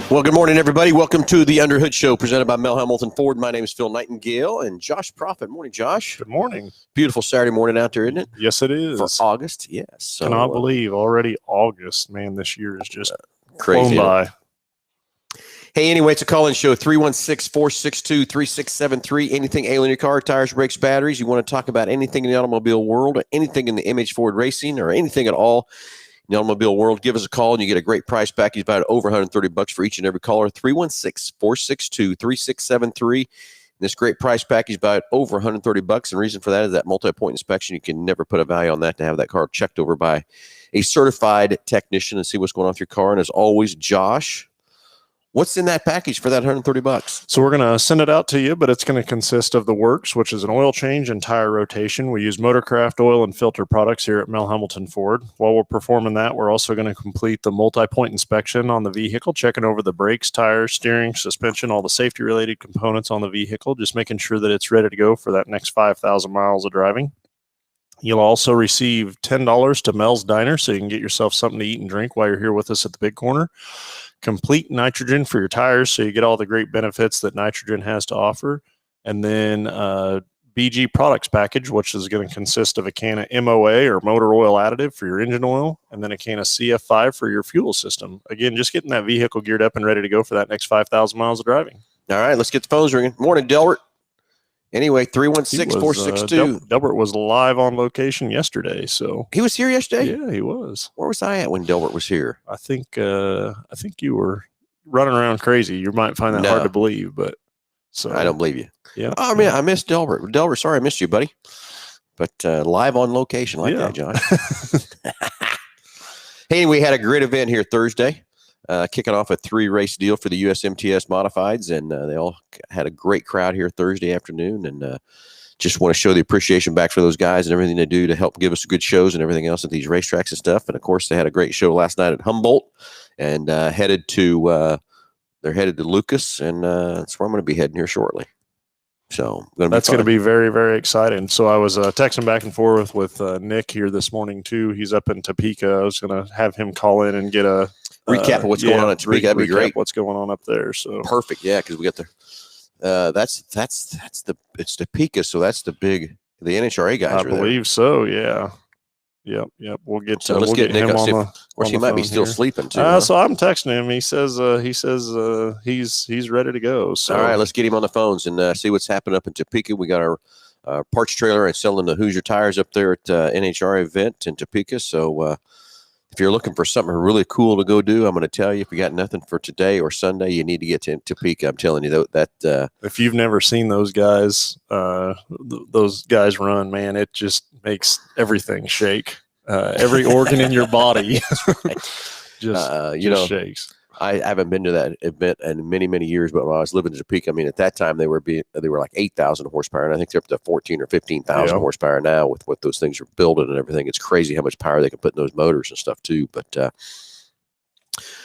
Well, good morning, everybody. Welcome to the Underhood Show presented by Hambelton Ford. My name is Phil Nightingale and Josh Profit. Morning, Josh. Good morning. Beautiful Saturday morning out there, isn't it? Yes, it is. For August, yes. So, cannot believe already August. Man, this year is just crazy flown by. Hey, anyway, it's a call-in show, 316-462-3673. Anything ailing your car, tires, brakes, batteries. You want to talk about anything in the automobile world or anything in the MH Ford racing or anything at all in the automobile world, give us a call and you get a great price package, about over $130 for each and every caller. 316-462-3673. This great price package, about over $130. And the reason for that is that multi-point inspection. You can never put a value on that to have that car checked over by a certified technician and see what's going on with your car. And as always, Josh, what's in that package for that $130? So we're going to send it out to you, but it's going to consist of the works, which is an oil change and tire rotation. We use Motorcraft oil and filter products here at Hambelton Ford. While we're performing that, we're also going to complete the multi-point inspection on the vehicle, checking over the brakes, tires, steering, suspension, all the safety-related components on the vehicle, just making sure that it's ready to go for that next 5,000 miles of driving. You'll also receive $10 to Mel's Diner, so you can get yourself something to eat and drink while you're here with us at the Big Corner. Complete nitrogen for your tires, so you get all the great benefits that nitrogen has to offer. And then BG products package, which is going to consist of a can of MOA or motor oil additive for your engine oil, and then a can of CF5 for your fuel system. Again, just getting that vehicle geared up and ready to go for that next 5,000 miles of driving. All right, let's get the phones ringing. Morning, Delbert. Anyway, 316-462. Delbert was live on location yesterday, so he was here yesterday? Yeah, he was. Where was I at when Delbert was here? I think you were running around crazy. You might find that hard to believe, but so I don't believe you. Yeah. Oh, man, I missed Delbert. Delbert, sorry I missed you, buddy. But live on location like that, John. Hey, we had a great event here Thursday. Kicking off a 3-race deal for the USMTS Modifieds, and they all had a great crowd here Thursday afternoon, and just want to show the appreciation back for those guys and everything they do to help give us good shows and everything else at these racetracks and stuff. And of course, they had a great show last night at Hambelton, and they're headed to Lucas, and that's where I'm going to be heading here shortly. So that's going to be very, very exciting. So I was texting back and forth with Nick here this morning too. He's up in Topeka. I was going to have him call in and get a recap of what's going on at Topeka. That'd be great. What's going on up there? So perfect, yeah, because we got the it's Topeka, so that's the NHRA guys. I believe so. Yeah. Yep. We'll get. So let's get Nick him on the. Of course, he might be still sleeping too. So I'm texting him. He says he's ready to go. So all right, let's get him on the phones and see what's happening up in Topeka. We got our parts trailer and selling the Hoosier tires up there at NHRA event in Topeka. So if you're looking for something really cool to go do, I'm going to tell you, if you got nothing for today or Sunday, you need to get to Topeka. I'm telling you that if you've never seen those guys run, man, it just makes everything shake. Every organ in your body just shakes. I haven't been to that event in many, many years, but when I was living in Topeka, I mean, at that time they were like 8,000 horsepower, and I think they're up to 14 or 15,000 horsepower now with what those things are building and everything. It's crazy how much power they can put in those motors and stuff too. But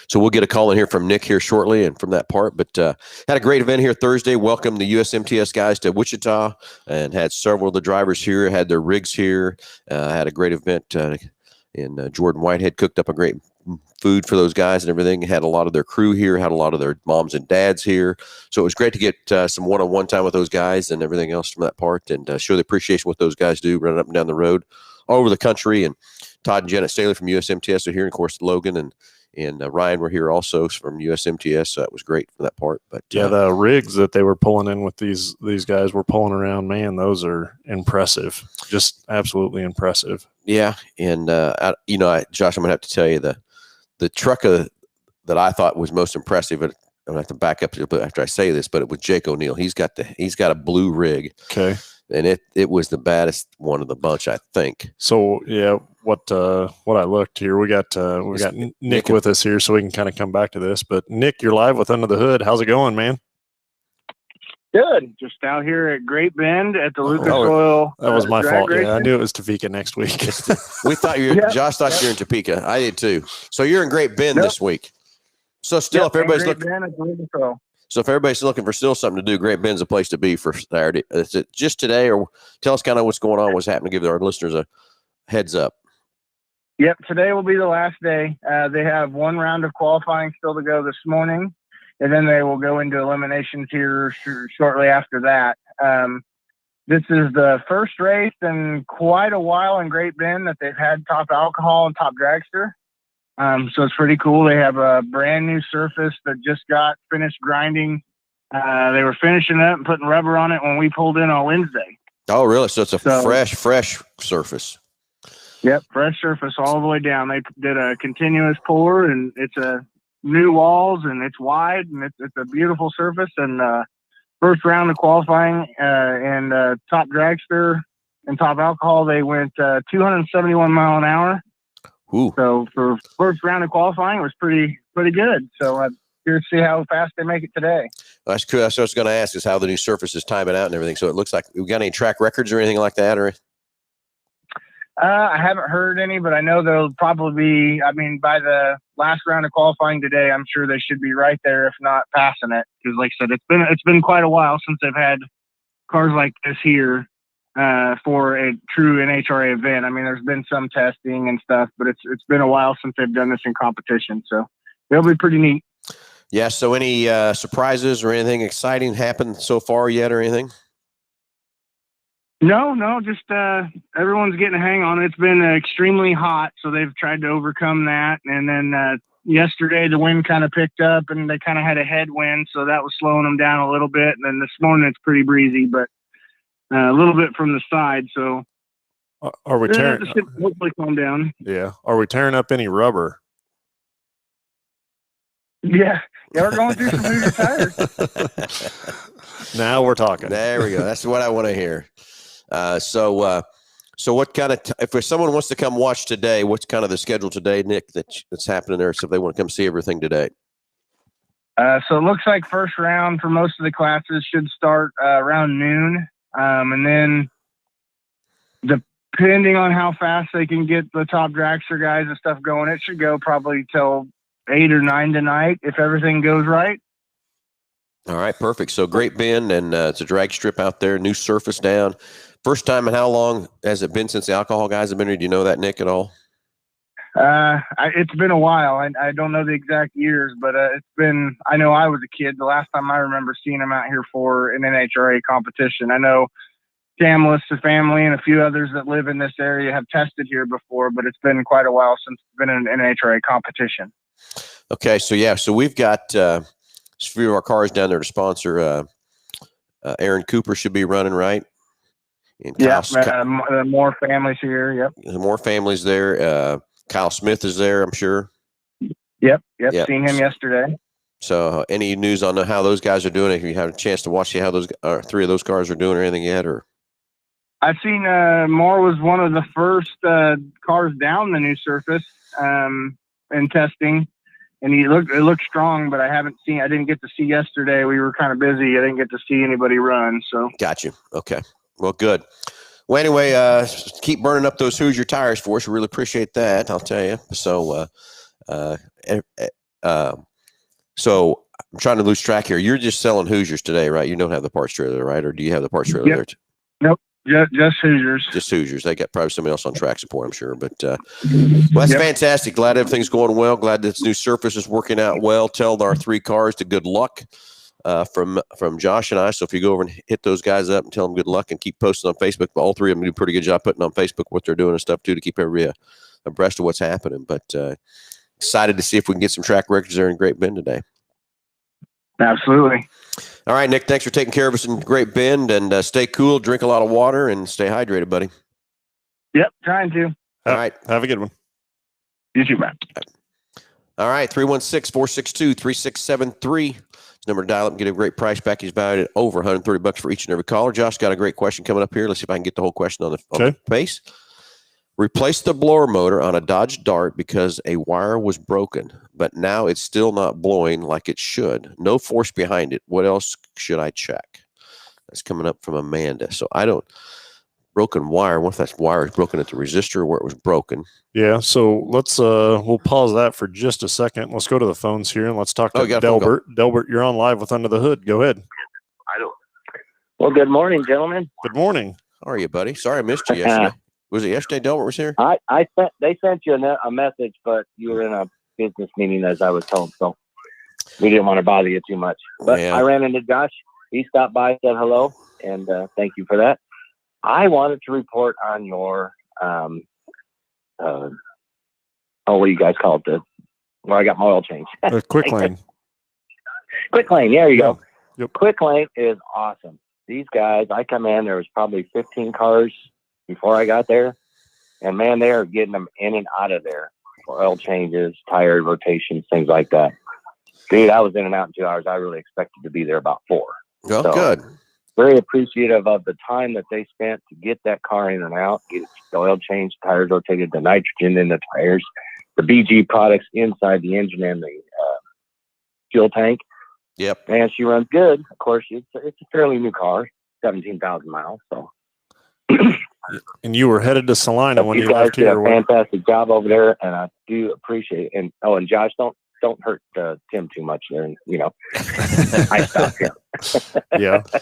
so we'll get a call in here from Nick here shortly and from that part. But had a great event here Thursday. Welcomed the USMTS guys to Wichita and had several of the drivers here, had their rigs here. Had a great event. And Jordan Whitehead cooked up a great food for those guys and everything. Had a lot of their crew here, had a lot of their moms and dads here. So it was great to get some one-on-one time with those guys and everything else from that part, and show the appreciation what those guys do running up and down the road all over the country. And Todd and Janet Staley from USMTS are here, and of course Logan and Ryan were here also from USMTS. So that was great for that part. But the rigs that they were pulling in with these guys were pulling around, man, those are impressive. Just absolutely impressive. Yeah. And, Josh, I'm going to have to tell you the truck that I thought was most impressive I'm gonna have to back up after I say this, but it was Jake O'Neill. He's got a blue rig. Okay. And it was the baddest one of the bunch, I think. So yeah, what I looked here, we got Nick with us here, so we can kind of come back to this. But Nick, you're live with Under the Hood. How's it going, man? Good. Just out here at Great Bend at the Lucas Oil. That was my fault. Racing. Yeah, I knew it was Topeka next week. We thought Josh thought you were in Topeka. I did too. So you're in Great Bend this week. So still, if everybody's So if everybody's looking for still something to do, Great Bend's a place to be for Saturday. Is it just today, or tell us kind of what's going on, what's happening, give our listeners a heads up? Yep, today will be the last day. They have one round of qualifying still to go this morning, and then they will go into eliminations here shortly after that. This is the first race in quite a while in Great Bend that they've had top alcohol and top dragster. So it's pretty cool. They have a brand new surface that just got finished grinding. They were finishing up and putting rubber on it when we pulled in on Wednesday. Oh, really? So it's a fresh surface. Yep, fresh surface all the way down. They did a continuous pour, and it's a new walls, and it's wide, and it's a beautiful surface. And first round of qualifying and top dragster and top alcohol, they went 271 mile an hour. Ooh. So for first round of qualifying, it was pretty good. So I'm curious to see how fast they make it today. That's cool. That's what I was going to ask, is how the new surface is timing out and everything. So it looks like we got any track records or anything like that, or? I haven't heard any, but I know there'll probably be. I mean, by the last round of qualifying today, I'm sure they should be right there, if not passing it. Because, like I said, it's been quite a while since they've had cars like this here. For a true NHRA event. I mean, there's been some testing and stuff, but it's been a while since they've done this in competition. So it'll be pretty neat. Yeah. So any surprises or anything exciting happened so far yet or anything? No, just everyone's getting a hang on it. It's been extremely hot, so they've tried to overcome that. And then yesterday the wind kind of picked up and they kind of had a headwind, so that was slowing them down a little bit. And then this morning it's pretty breezy, but a little bit from the side, so are we tearing? Hopefully, calm down. Yeah, are we tearing up any rubber? Yeah, we're going through some new tires. Now we're talking. There we go. That's what I want to hear. So what kind of if someone wants to come watch today, what's kind of the schedule today, Nick? That's happening there. So if they want to come see everything today. So it looks like first round for most of the classes should start around noon. And then depending on how fast they can get the top dragster guys and stuff going, it should go probably till 8 or 9 tonight if everything goes right. All right, perfect. So Great Bend, and it's a drag strip out there, new surface down. First time in how long has it been since the alcohol guys have been here? Do you know that, Nick, at all? It's been a while. I don't know the exact years, but it's been, I know I was a kid. The last time I remember seeing them out here for an NHRA competition. I know Camlis, the family, and a few others that live in this area have tested here before, but it's been quite a while since it's been an NHRA competition. Okay. So we've got a few of our cars down there to sponsor. Aaron Cooper should be running, right? And more families here. Yep. More families there. Kyle Smith is there, I'm sure. Yep. Seen him yesterday. So, any news on how those guys are doing? If you have a chance to watch, see how those three of those cars are doing, or anything yet? Or I've seen Moore was one of the first cars down the new surface in testing, and it looked strong. But I didn't get to see yesterday. We were kind of busy. I didn't get to see anybody run. So got you. Okay. Well, good. Well, anyway, keep burning up those Hoosier tires for us. We really appreciate that, I'll tell you. So, so I'm trying to lose track here. You're just selling Hoosiers today, right? You don't have the parts trailer, right? Or do you have the parts trailer there too? Nope, just Hoosiers. Just Hoosiers. They got probably somebody else on track support, I'm sure. But well, that's fantastic. Glad everything's going well. Glad this new surface is working out well. Tell our three cars to good luck. From Josh and I. So if you go over and hit those guys up and tell them good luck and keep posting on Facebook, but all three of them do a pretty good job putting on Facebook what they're doing and stuff too, to keep everybody abreast of what's happening. But excited to see if we can get some track records there in Great Bend today. Absolutely. All right, Nick, thanks for taking care of us in Great Bend, and stay cool, drink a lot of water, and stay hydrated, buddy. Yep, trying to. All right. Have a good one. You too, man. All right, 316-462-3673. Number to dial up and get a great price package valued at over $130 for each and every caller. Josh got a great question coming up here. Let's see if I can get the whole question on the base. Replace the blower motor on a Dodge Dart because a wire was broken, but now it's still not blowing like it should. No force behind it. What else should I check? That's coming up from Amanda. So broken wire. What if that wire is broken at the resistor where it was broken? Yeah. So let's we'll pause that for just a second. Let's go to the phones here and let's talk to Delbert. Delbert, you're on live with Under the Hood. Go ahead. Well, good morning, gentlemen. Good morning. How are you, buddy? Sorry I missed you yesterday. Was it yesterday Delbert was here? They sent you a message, but you were in a business meeting, as I was told, so we didn't want to bother you too much. But I ran into Josh. He stopped by, said hello, and thank you for that. I wanted to report on your what do you guys call it? Where I got my oil change. Quick lane. Quick lane. There you go. Yep. Quick lane is awesome. These guys, I come in, there was probably 15 cars before I got there, and man, they are getting them in and out of there for oil changes, tire rotations, things like that. Dude, I was in and out in 2 hours. I really expected to be there about 4. Oh, so, good. Very appreciative of the time that they spent to get that car in and out, get the oil changed, tires rotated, the nitrogen in the tires, the BG products inside the engine and the fuel tank. Yep. Man, she runs good. Of course, it's a fairly new car, 17,000 miles. So. And you were headed to Salina when you left here. You guys did a fantastic job over there, and I do appreciate it. And Josh, don't hurt Tim too much there. I stopped him.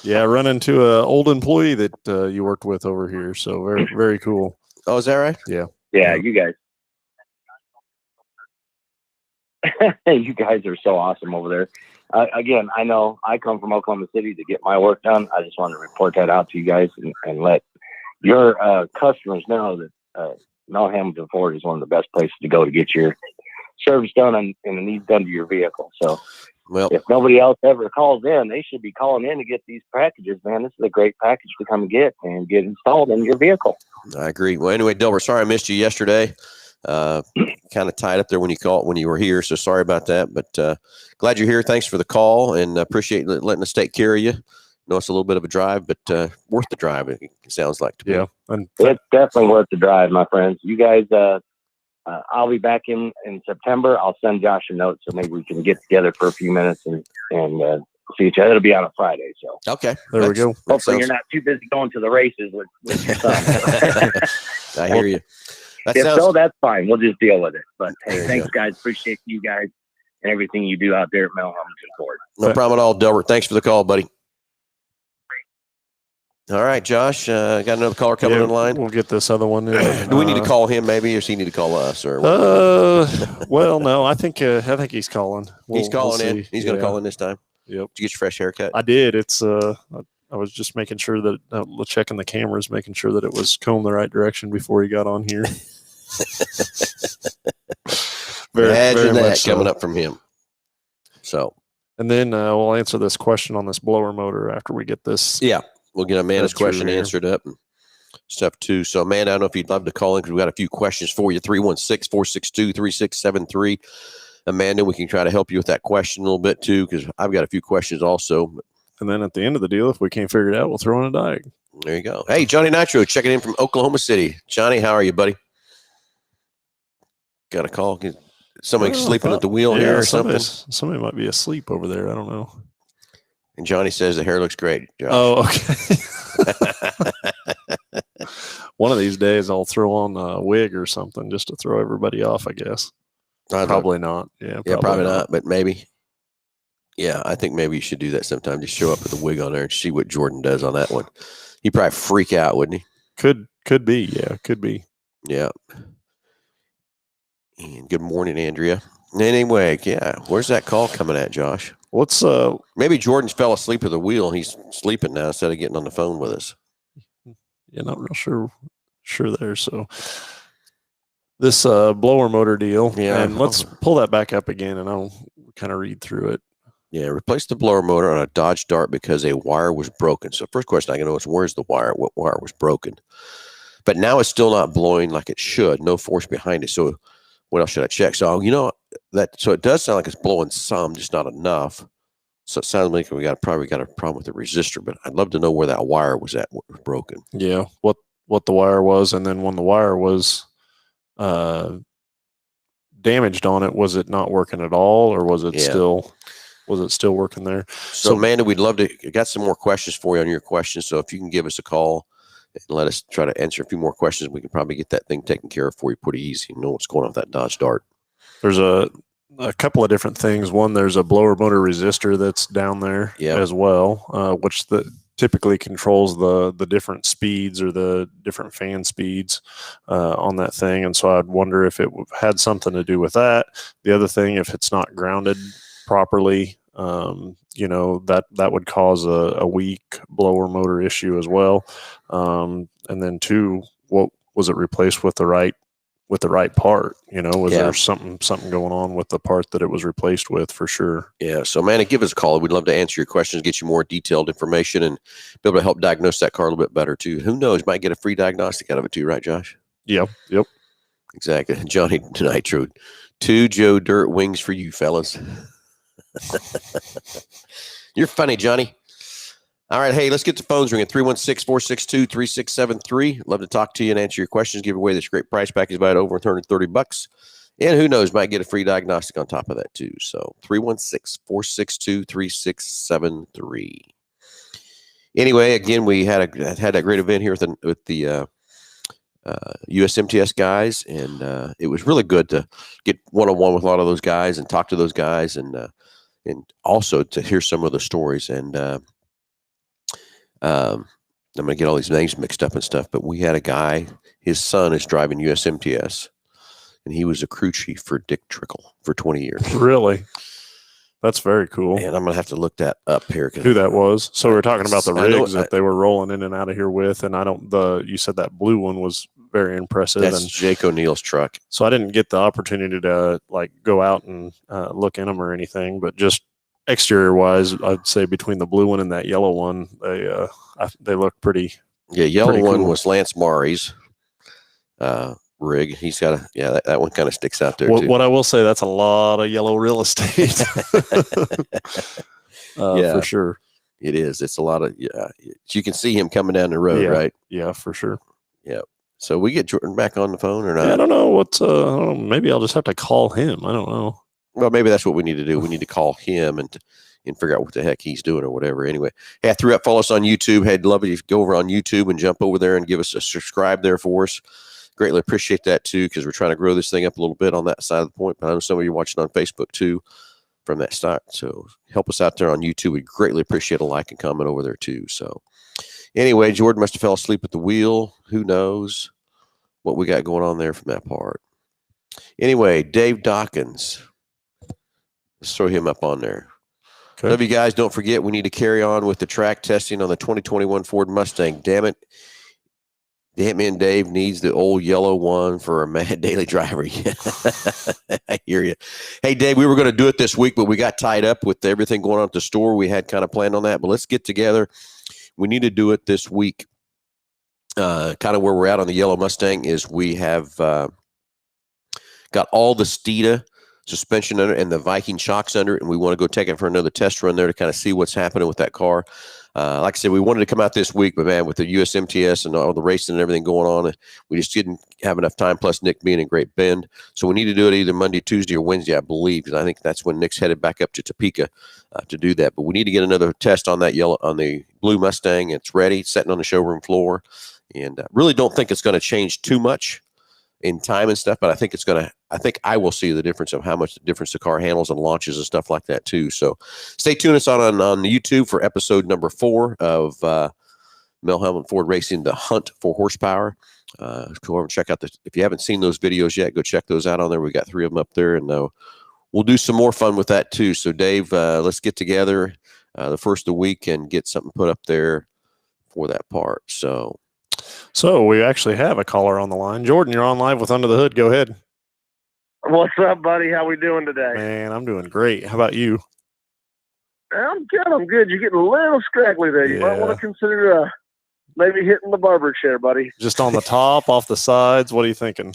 yeah. Run into an old employee that you worked with over here. So very, very cool. Oh, is that right? Yeah. You guys. You guys are so awesome over there. Again, I know I come from Oklahoma City to get my work done. I just wanted to report that out to you guys and let your customers know that Mel Hambelton Ford is one of the best places to go to get your service done and the needs done to your vehicle. So if nobody else ever calls in, they should be calling in to get these packages, man. This is a great package to come get and get installed in your vehicle. I agree. Well, anyway, Delbert, sorry I missed you yesterday. Kind of tied up there when you were here. So sorry about that, but glad you're here. Thanks for the call and appreciate letting us take care of you. Know it's a little bit of a drive, but worth the drive. It sounds like to me. Yeah, it's definitely worth the drive, my friends. You guys, I'll be back in September. I'll send Josh a note so maybe we can get together for a few minutes and see each other. It'll be on a Friday. So okay, there we go. Hopefully you're not too busy going to the races with your son. I hear you. So, that's fine. We'll just deal with it. But hey, thanks, guys. Appreciate you guys and everything you do out there at Mel Hambelton Ford. No problem at all, Delbert. Thanks for the call, buddy. All right, Josh, got another caller coming in line. We'll get this other one in. Do we need to call him maybe, or does he need to call us? Or well, no, I think he's calling. He's calling in. He's going to call in this time. Yep. Did you get your fresh haircut? I did. It's I was just making sure that checking the cameras, making sure that it was combed the right direction before he got on here. Imagine that coming up from him. So, and then we'll answer this question on this blower motor after we get this. Yeah, we'll get Amanda's question answered up and stuff too. So, Amanda, I don't know if you'd love to call in because we've got a few questions for you. 316-462-3673. Amanda, we can try to help you with that question a little bit too because I've got a few questions also. And then at the end of the deal, if we can't figure it out, we'll throw in a diag. There you go. Hey, Johnny Nitro checking in from Oklahoma City. Johnny, how are you, buddy? Got a call? Somebody sleeping at the wheel here or something? Somebody might be asleep over there. I don't know. And Johnny says the hair looks great, Josh. Oh, okay. One of these days I'll throw on a wig or something just to throw everybody off, I guess. Probably not. Yeah, probably not, but maybe. Yeah, I think maybe you should do that sometime. Just show up with a wig on there and see what Jordan does on that one. He'd probably freak out, wouldn't he? Could be. Yeah, could be. Yeah. And good morning, Andrea. Anyway, yeah, where's that call coming at, Josh? What's maybe Jordan's fell asleep at the wheel and he's sleeping now instead of getting on the phone with us. Yeah, not real sure there. So this blower motor deal. Yeah, and let's pull that back up again and I'll kind of read through it. Yeah, replace the blower motor on a Dodge Dart because a wire was broken. So first question I can know is where's the wire? What wire was broken? But now it's still not blowing like it should. No force behind it. So what else should I check? So so it does sound like it's blowing some, just not enough. So it sounds like we probably got a problem with the resistor, but I'd love to know where that wire was at, what was broken. Yeah, what the wire was, and then when the wire was damaged on it, was it not working at all, or was it still working there? So Amanda, we'd love to got some more questions for you on your questions. So if you can give us a call and let us try to answer a few more questions, we can probably get that thing taken care of for you pretty easy. You know what's going on with that Dodge Dart. There's a couple of different things. One, there's a blower motor resistor that's down there as well, which typically controls the different speeds or the different fan speeds on that thing. And so I'd wonder if it had something to do with that. The other thing, if it's not grounded properly, that would cause a weak blower motor issue as well. And then two, what was it replaced with the right part? Was there something going on with the part that it was replaced with, for sure? Yeah. So Amanda, give us a call. We'd love to answer your questions, get you more detailed information, and be able to help diagnose that car a little bit better too. Who knows? Might get a free diagnostic out of it too, right, Josh? Yep. Exactly. Johnny Nitro, 2 Joe Dirt wings for you fellas. You're funny, Johnny. All right. Hey, let's get the phones ringing. 316-462-3673. Love to talk to you and answer your questions. Give away this great price package by over $130. And who knows, might get a free diagnostic on top of that too. So 316-462-3673. Anyway, again, we had that great event here with the USMTS guys, and it was really good to get one-on-one with a lot of those guys and talk to those guys, and also to hear some of the stories. And I'm going to get all these names mixed up and stuff, but we had a guy, his son is driving USMTS, and he was a crew chief for Dick Trickle for 20 years. Really? That's very cool. And I'm going to have to look that up here. Who that was. So we're talking about the rigs that they were rolling in and out of here with, and you said that blue one was very impressive. That's and Jake O'Neill's truck. So I didn't get the opportunity to go out and look in them or anything, but just exterior wise, I'd say between the blue one and that yellow one, they look pretty. Yeah, yellow one cool. was Lance Mari's rig. He's got that one kind of sticks out there too. What I will say, that's a lot of yellow real estate. For sure. It is. It's a lot of you can see him coming down the road, right? Yeah, for sure. Yeah. So we get Jordan back on the phone or not? Yeah, I don't know maybe I'll just have to call him. I don't know. Well, maybe that's what we need to do. We need to call him and figure out what the heck he's doing or whatever. Anyway, hey, I threw up, follow us on YouTube. Hey, I'd love it if you go over on YouTube and jump over there and give us a subscribe there for us. Greatly appreciate that too, because we're trying to grow this thing up a little bit on that side of the point. But I know some of you are watching on Facebook too from that start. So help us out there on YouTube. We greatly appreciate a like and comment over there too. So anyway, Jordan must have fell asleep at the wheel. Who knows what we got going on there from that part. Anyway, Dave Dawkins. Let's throw him up on there. Okay. Love you guys. Don't forget, we need to carry on with the track testing on the 2021 Ford Mustang. Damn it. The Hitman Dave needs the old yellow one for a mad daily driver. I hear you. Hey, Dave, we were going to do it this week, but we got tied up with everything going on at the store. We had kind of planned on that, but let's get together. We need to do it this week. Kind of where we're at on the yellow Mustang is we have got all the Steeda suspension under and the Viking shocks under it, and we want to go take it for another test run there to kind of see what's happening with that car. Like I said, we wanted to come out this week, but man, with the USMTS and all the racing and everything going on, we just didn't have enough time, plus Nick being in Great Bend. So we need to do it either Monday, Tuesday, or Wednesday, I believe, because I think that's when Nick's headed back up to Topeka to do that. But we need to get another test on that on the blue Mustang. It's ready, it's sitting on the showroom floor, and really don't think it's going to change too much in time and stuff, but I think I will see the difference of how much the difference the car handles and launches and stuff like that too. So stay tuned us on YouTube for episode number 4 of Mel Hambelton Ford Racing, the Hunt for Horsepower. Go over and check out if you haven't seen those videos yet, go check those out on there. We got 3 of them up there, and we'll do some more fun with that too. So Dave, let's get together the first of the week and get something put up there for that part. So we actually have a caller on the line. Jordan, you're on live with Under the Hood. Go ahead. What's up, buddy? How we doing today? Man, I'm doing great. How about you? I'm good. You're getting a little scraggly there. You might want to consider maybe hitting the barber chair, buddy. Just on the top, off the sides. What are you thinking?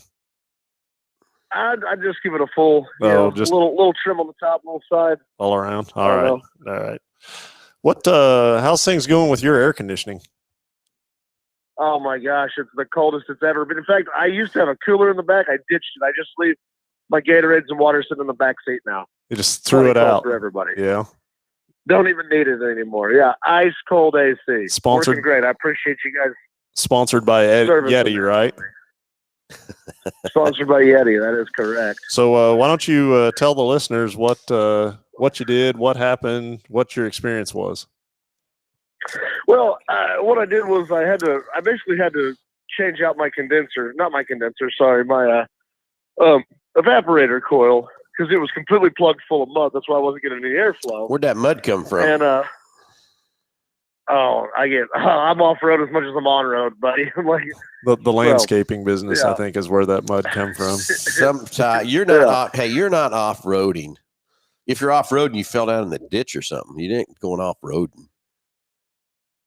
I'd just give it a full, just little trim on the top, little side. All around. All right. What, how's things going with your air conditioning? Oh my gosh, it's the coldest it's ever been. In fact, I used to have a cooler in the back. I ditched it. I just leave my Gatorades and water sitting in the back seat now. You just threw it out for everybody. Yeah. Don't even need it anymore. Yeah, ice cold AC. Sponsored. Working great. I appreciate you guys. Sponsored by Yeti, right? Sponsored by Yeti. That is correct. So why don't you tell the listeners what you did, what happened, what your experience was? Well, what I did was I basically had to change out my evaporator coil because it was completely plugged full of mud. That's why I wasn't getting any airflow. Where'd that mud come from? And I'm off road as much as I'm on road, buddy. Like the landscaping business, I think, is where that mud come from. You're not you're not off roading. If you're off roading, you fell down in the ditch or something. You didn't going off roading.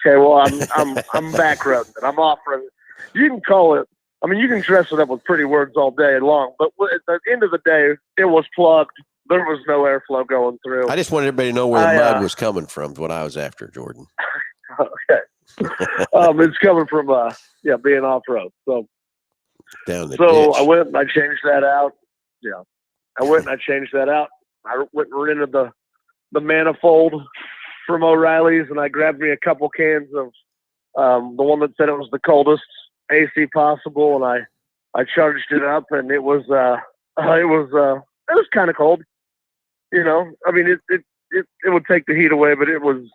Okay, well, I'm back roading. I'm off roading. You can call it. I mean, you can dress it up with pretty words all day long, but at the end of the day, it was plugged. There was no airflow going through. I just wanted everybody to know where the mud was coming from. Is what I was after, Jordan. Okay. It's coming from being off road. So down the ditch. I went and I changed that out. Yeah, I went and I changed that out. I went and rented the manifold from O'Reilly's, and I grabbed me a couple cans of the one that said it was the coldest AC possible, and I charged it up, and it was kind of cold. I mean, it would take the heat away, but it was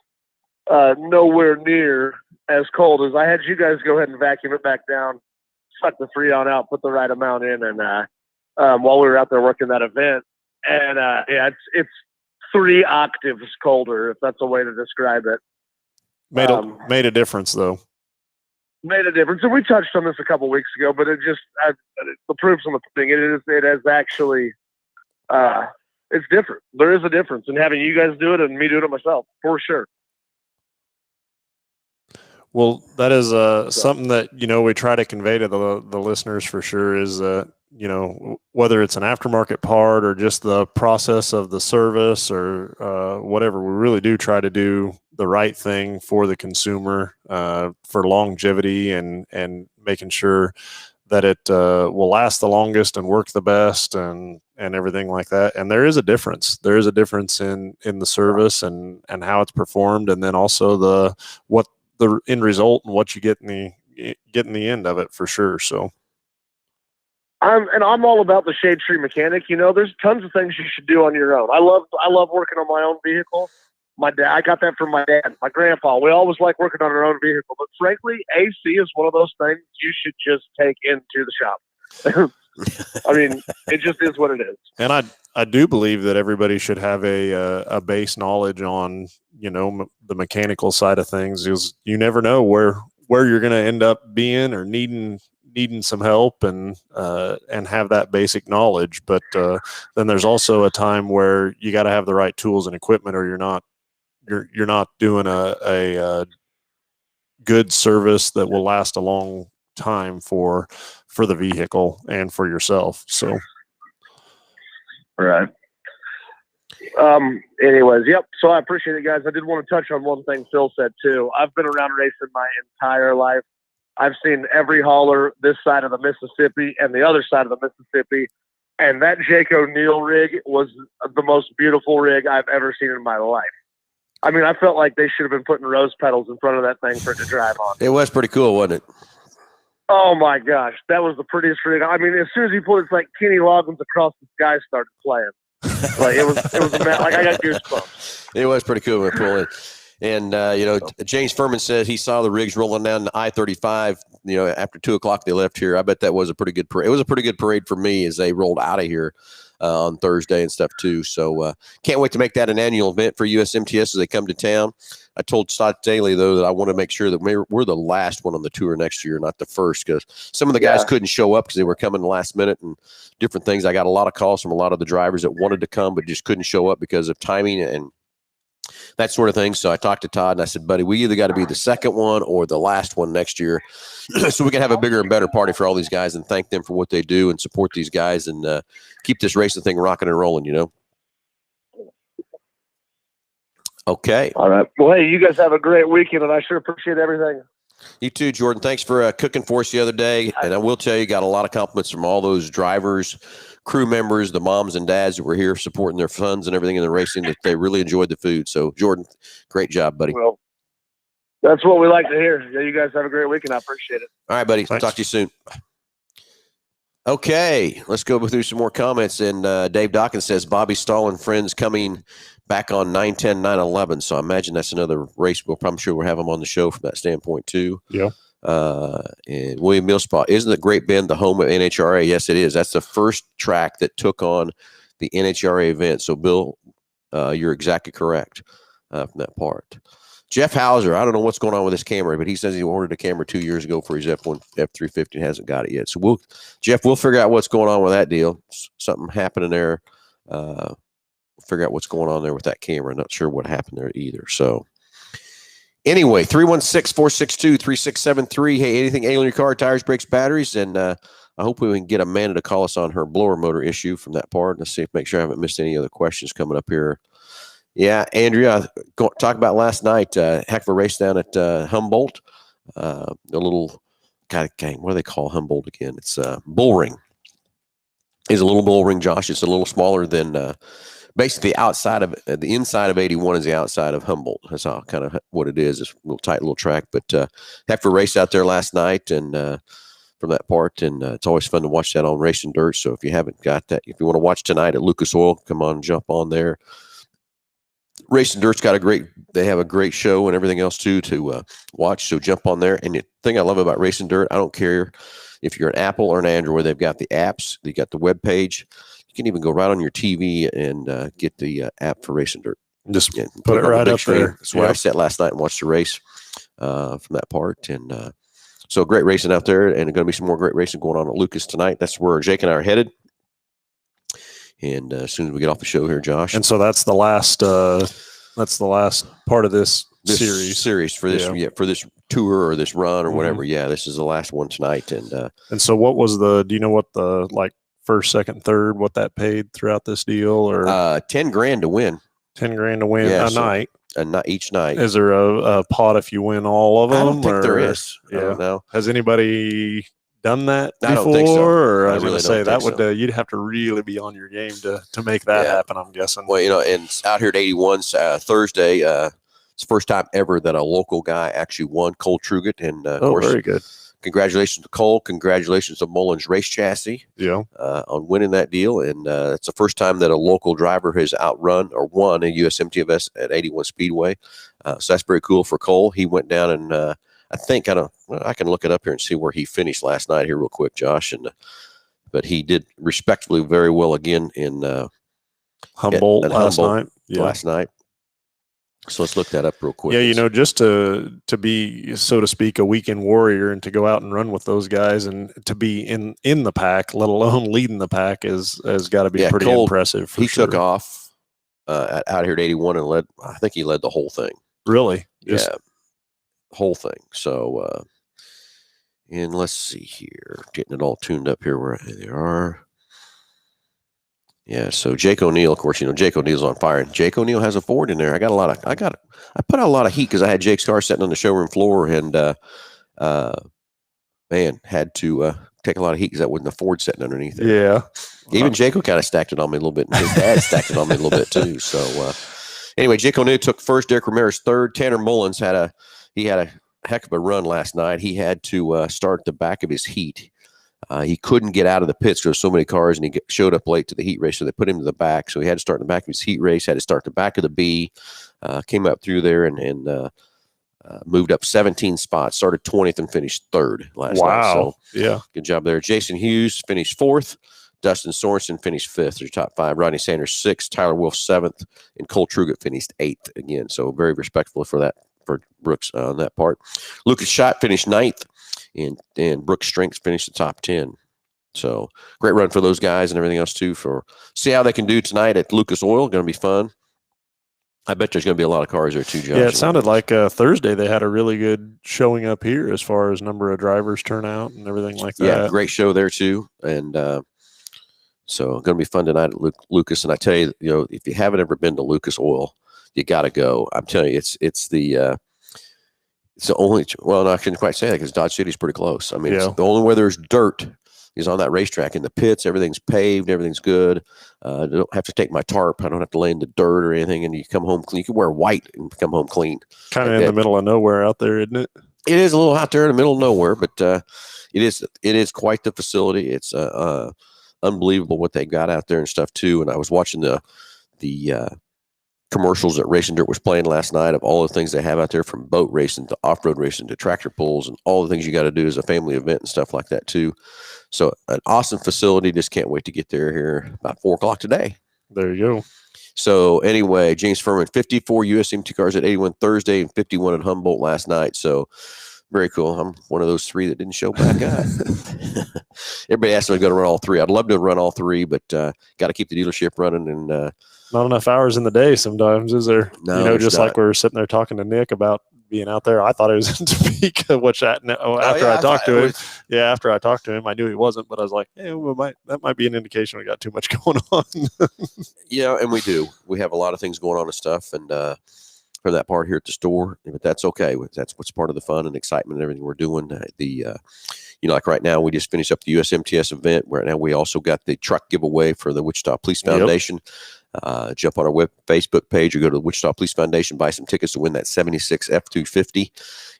nowhere near as cold as I had you guys go ahead and vacuum it back down, suck the Freon out, put the right amount in, and while we were out there working that event, and it's 3 octaves colder, if that's a way to describe it. Made a difference, though. Made a difference, and we touched on this a couple weeks ago, but it just the proof's on the pudding. It has actually it's different. There is a difference in having you guys do it and me doing it myself, for sure. Well, that is something that we try to convey to the listeners for sure is whether it's an aftermarket part or just the process of the service or whatever, we really do try to do the right thing for the consumer for longevity and making sure that it will last the longest and work the best and everything like that. And there is a difference. There is a difference in the service and how it's performed, and then also the end result and what you get in the end of it for sure. So. I'm all about the shade tree mechanic. There's tons of things you should do on your own. I love working on my own vehicle. My dad, I got that from my dad, my grandpa. We always like working on our own vehicle, but frankly, AC is one of those things you should just take into the shop. I mean, it just is what it is. And I do believe that everybody should have a base knowledge on the mechanical side of things. Because you never know where you're going to end up being or needing some help and have that basic knowledge. But then there's also a time where you got to have the right tools and equipment, or you're not doing a good service that will last a long time for the vehicle and for yourself. So. Right. Anyways, yep. So I appreciate it, guys. I did want to touch on one thing Phil said too. I've been around racing my entire life. I've seen every hauler this side of the Mississippi and the other side of the Mississippi. And that Jake O'Neill rig was the most beautiful rig I've ever seen in my life. I mean, I felt like they should have been putting rose petals in front of that thing for it to drive on. It was pretty cool, wasn't it? Oh my gosh, that was the prettiest rig. I mean, as soon as he pulled, it's like Kenny Loggins Across the Sky started playing. Like it was like I got goosebumps. It was pretty cool when we pulled in. And James Furman said he saw the rigs rolling down the I-35. After 2:00 they left here. I bet that was a pretty good parade. It was a pretty good parade for me as they rolled out of here on Thursday and stuff too. So can't wait to make that an annual event for USMTS as they come to town. I told Scott Daly though that I want to make sure that we're the last one on the tour next year, not the first, because some of the guys couldn't show up because they were coming last minute and different things. I got a lot of calls from a lot of the drivers that wanted to come but just couldn't show up because of timing, and that sort of thing. So I talked to Todd and I said, buddy, we either got to be the second one or the last one next year so we can have a bigger and better party for all these guys and thank them for what they do and support these guys and keep this racing thing rocking and rolling, you know? Okay. All right. Well, hey, you guys have a great weekend, and I sure appreciate everything. You too, Jordan. Thanks for cooking for us the other day. And I will tell you, got a lot of compliments from all those drivers, crew members, the moms and dads that were here supporting their sons and everything in the racing, that they really enjoyed the food. So, Jordan, great job, buddy. Well, that's what we like to hear. Yeah, you guys have a great weekend. I appreciate it. All right, buddy. Thanks. Talk to you soon. Okay, let's go through some more comments. And Dave Dawkins says, Bobby Stahl and friends coming back on 9/10, 9/11. So I imagine that's another race. I'm sure we'll have them on the show from that standpoint too. Yeah. And William Millspot, isn't it Great Bend the home of NHRA? Yes, it is. That's the first track that took on the NHRA event. So Bill, you're exactly correct from that part. Jeff Hauser, I don't know what's going on with his camera, but he says he ordered a camera 2 years ago for his F350 and hasn't got it yet. So we'll figure out what's going on with that deal. Something happening there. We'll figure out what's going on there with that camera. Not sure what happened there either. So anyway, 316-462-3673. Hey, anything ailing your car, tires, brakes, batteries? And I hope we can get Amanda to call us on her blower motor issue from that part. Let's see make sure I haven't missed any other questions coming up here. Yeah, Andrea, talk about last night. Heck of a race down at Hambelton. A little, what do they call Hambelton again? It's bull ring. It's a little bull ring, Josh. It's a little smaller than basically outside of the inside of 81 is the outside of Hambelton. That's how kind of what it is. It's a little tight little track. But heck of a race out there last night and from that part. And it's always fun to watch that on Racing Dirt. So if you haven't got that, if you want to watch tonight at Lucas Oil, come on, jump on there. Racing Dirt's got they have a great show and everything else too to watch. So jump on there. And the thing I love about Racing Dirt, I don't care if you're an Apple or an Android, they've got the apps, they got the web page. You can even go right on your TV and get the app for Racing Dirt. Just put it right up there. That's where I sat last night and watched the race from that part. And so great racing out there, and going to be some more great racing going on at Lucas tonight. That's where Jake and I are headed. And as soon as we get off the show here, Josh. And so that's the last part of this series for this for this tour or this run or whatever. Yeah, this is the last one tonight. And so what was do you know what the first, second, third, what that paid throughout this deal? Or $10,000 to win. $10,000 to win a night. Not each night. Is there a pot if you win all of them? I don't think there is. Yeah. I don't know. Has anybody done that before? I don't think so. Or I was really going to say that would so. you'd have to really be on your game to make that happen, I'm guessing. Well, and out here at 81 Thursday, it's the first time ever that a local guy actually won, Cole Truget. And of course, very good. Congratulations to Cole. Congratulations to Mullins Race Chassis on winning that deal. And it's the first time that a local driver has outrun or won a USMTFS at 81 Speedway. So that's very cool for Cole. He went down and I think I can look it up here and see where he finished last night here real quick, Josh. And but he did respectfully very well again in Hambelton last night. So let's look that up real quick. Yeah, just to be, so to speak, a weekend warrior and to go out and run with those guys and to be in the pack, let alone leading the pack, has got to be pretty Cole, impressive. He took off out here at 81 and I think he led the whole thing. Really? Whole thing. So, and let's see here, getting it all tuned up here where they are. Yeah, so Jake O'Neill, of course, Jake O'Neill's on fire. And Jake O'Neill has a Ford in there. I put out a lot of heat because I had Jake's car sitting on the showroom floor and, had to take a lot of heat because that wasn't a Ford sitting underneath there. Yeah. Even Jake kind of stacked it on me a little bit. And his dad stacked it on me a little bit too. So, anyway, Jake O'Neill took first. Derek Ramirez third. Tanner Mullins had a heck of a run last night. He had to start the back of his heat. He couldn't get out of the pits because there were so many cars, and he showed up late to the heat race, so they put him to the back. So he had to start in the back of his heat race, had to start the back of the B, came up through there and moved up 17 spots, started 20th and finished third last night. So, good job there. Jason Hughes finished fourth. Dustin Sorensen finished fifth. Their top five. Rodney Sanders sixth. Tyler Wolf seventh. And Cole Truget finished eighth again. So very respectful for Brooks on that part. Lucas Schott finished ninth. And Brooks Strengths finished the top 10. So great run for those guys and everything else too. For see how they can do tonight at Lucas Oil. Going to be fun. I bet there's going to be a lot of cars there too, Josh. Yeah, it sounded like Thursday they had a really good showing up here as far as number of drivers turnout and everything like that. Yeah, great show there too. And so going to be fun tonight at Lucas. And I tell you, if you haven't ever been to Lucas Oil, you got to go. I'm telling you, it's the only, well, no, I couldn't quite say that because Dodge City's pretty close. I mean, it's the only where there's dirt is on that racetrack. In the pits, everything's paved, everything's good. I don't have to take my tarp. I don't have to lay in the dirt or anything. And you come home clean. You can wear white and come home clean. Kind of in the middle of nowhere out there, isn't it? It is a little out there in the middle of nowhere, but it is quite the facility. It's unbelievable what they got out there and stuff too. And I was watching the commercials that Racing Dirt was playing last night of all the things they have out there, from boat racing to off-road racing to tractor pulls and all the things you got to do as a family event and stuff like that too. So an awesome facility. Just can't wait to get there here about 4:00 today. There you go. So anyway, James Furman, 54 USMT cars at 81 Thursday and 51 at Humboldt last night. So very cool. I'm one of those three that didn't show back up. Everybody asked me to go to run all three. I'd love to run all three, but got to keep the dealership running. And not enough hours in the day sometimes, is there? No, just like we were sitting there talking to Nick about being out there. I thought it was in Topeka, after I talked to him, I knew he wasn't, but I was like, hey, that might be an indication we got too much going on. Yeah, and we do. We have a lot of things going on and stuff, and for that part here at the store, but that's okay. That's what's part of the fun and excitement and everything we're doing. Like right now, we just finished up the USMTS event. Right now, we also got the truck giveaway for the Wichita Police Foundation. Jump on our Facebook page or go to the Wichita Police Foundation, buy some tickets to win that 76 F-250.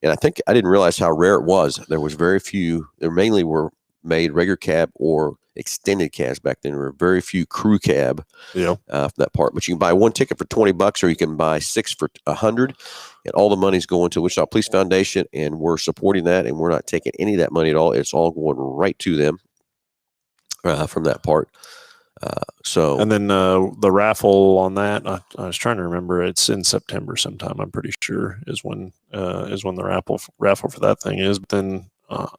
And I think I didn't realize how rare it was. There was very few. There mainly were made regular cab or extended cabs back then. There were very few crew cab for that part. But you can buy one ticket for $20, or you can buy 6 for $100. And all the money's going to Wichita Police Foundation, and we're supporting that. And we're not taking any of that money at all. It's all going right to them from that part. And then the raffle on that, I was trying to remember. It's in September sometime. I'm pretty sure is when the raffle for that thing is. But then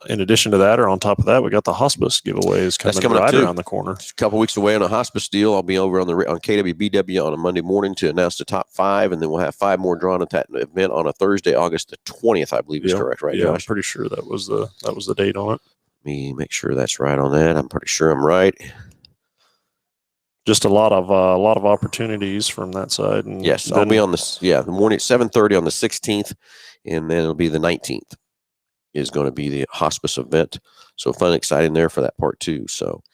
in addition to that, or on top of that, we got the hospice giveaways coming right around the corner. It's a couple weeks away on a hospice deal. I'll be over on KWBW on a Monday morning to announce the top 5, and then we'll have 5 more drawn at that event on a Thursday, August the 20th. I believe is correct, right? Yeah, Josh? I'm pretty sure that was the date on it. Let me make sure that's right on that. I'm pretty sure I'm right. Just a lot of opportunities from that side. And yes, I'll be on the morning at 7:30 on the 16th, and then it'll be the 19th is going to be the hospice event. So fun, exciting there for that part too. So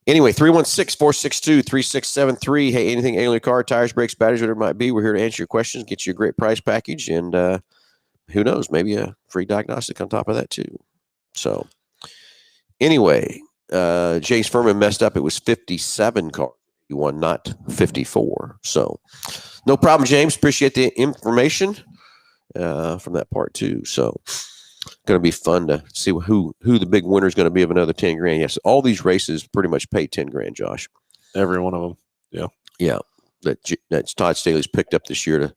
anyway, 316-462-3673. Hey, anything ailing car, tires, brakes, batteries, whatever it might be, we're here to answer your questions, get you a great price package, and who knows, maybe a free diagnostic on top of that too. So anyway, James Furman messed up. It was 57 cars. He won, not 54. So no problem, James. Appreciate the information from that part too. So going to be fun to see who the big winner is going to be of another 10 grand. Yes, all these races pretty much pay 10 grand, Josh. Every one of them. Yeah. Yeah. That Todd Staley's picked up this year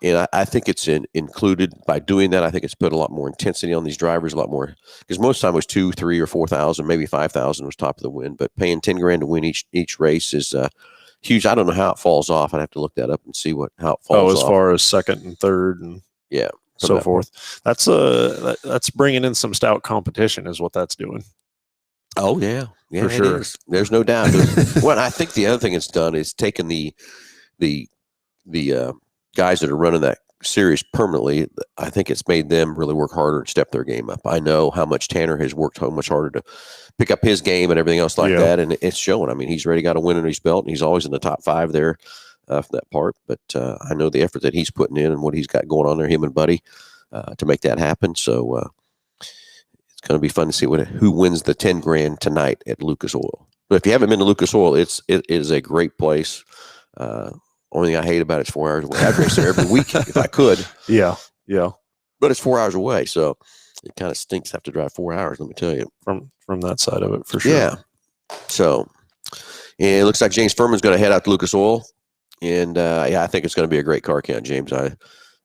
and I think it's included by doing that. I think it's put a lot more intensity on these drivers, a lot more, because most time it was 2, 3, or 4,000, maybe 5,000 was top of the win. But paying 10 grand to win each race is huge. I don't know how it falls off. I'd have to look that up and see how it falls off. As far as second and third and so forth. That's bringing in some stout competition, is what that's doing. Oh yeah, for sure. There's no doubt. Well, I think the other thing it's done is taken the guys that are running that series permanently. I think it's made them really work harder and step their game up. I know how much Tanner has worked so much harder to pick up his game and everything else like that, and it's showing. I mean, he's already got a win in his belt, and he's always in the top 5 there for that part. But I know the effort that he's putting in and what he's got going on there, him and Buddy, to make that happen. So it's going to be fun to see who wins the 10 grand tonight at Lucas Oil. But if you haven't been to Lucas Oil, it is a great place. Only thing I hate about it is 4 hours away. I'd race there every week if I could. Yeah. But it's 4 hours away, so it kind of stinks to have to drive 4 hours, let me tell you. From that side of it, for sure. Yeah. So it looks like James Furman's going to head out to Lucas Oil. And, I think it's going to be a great car count, James. I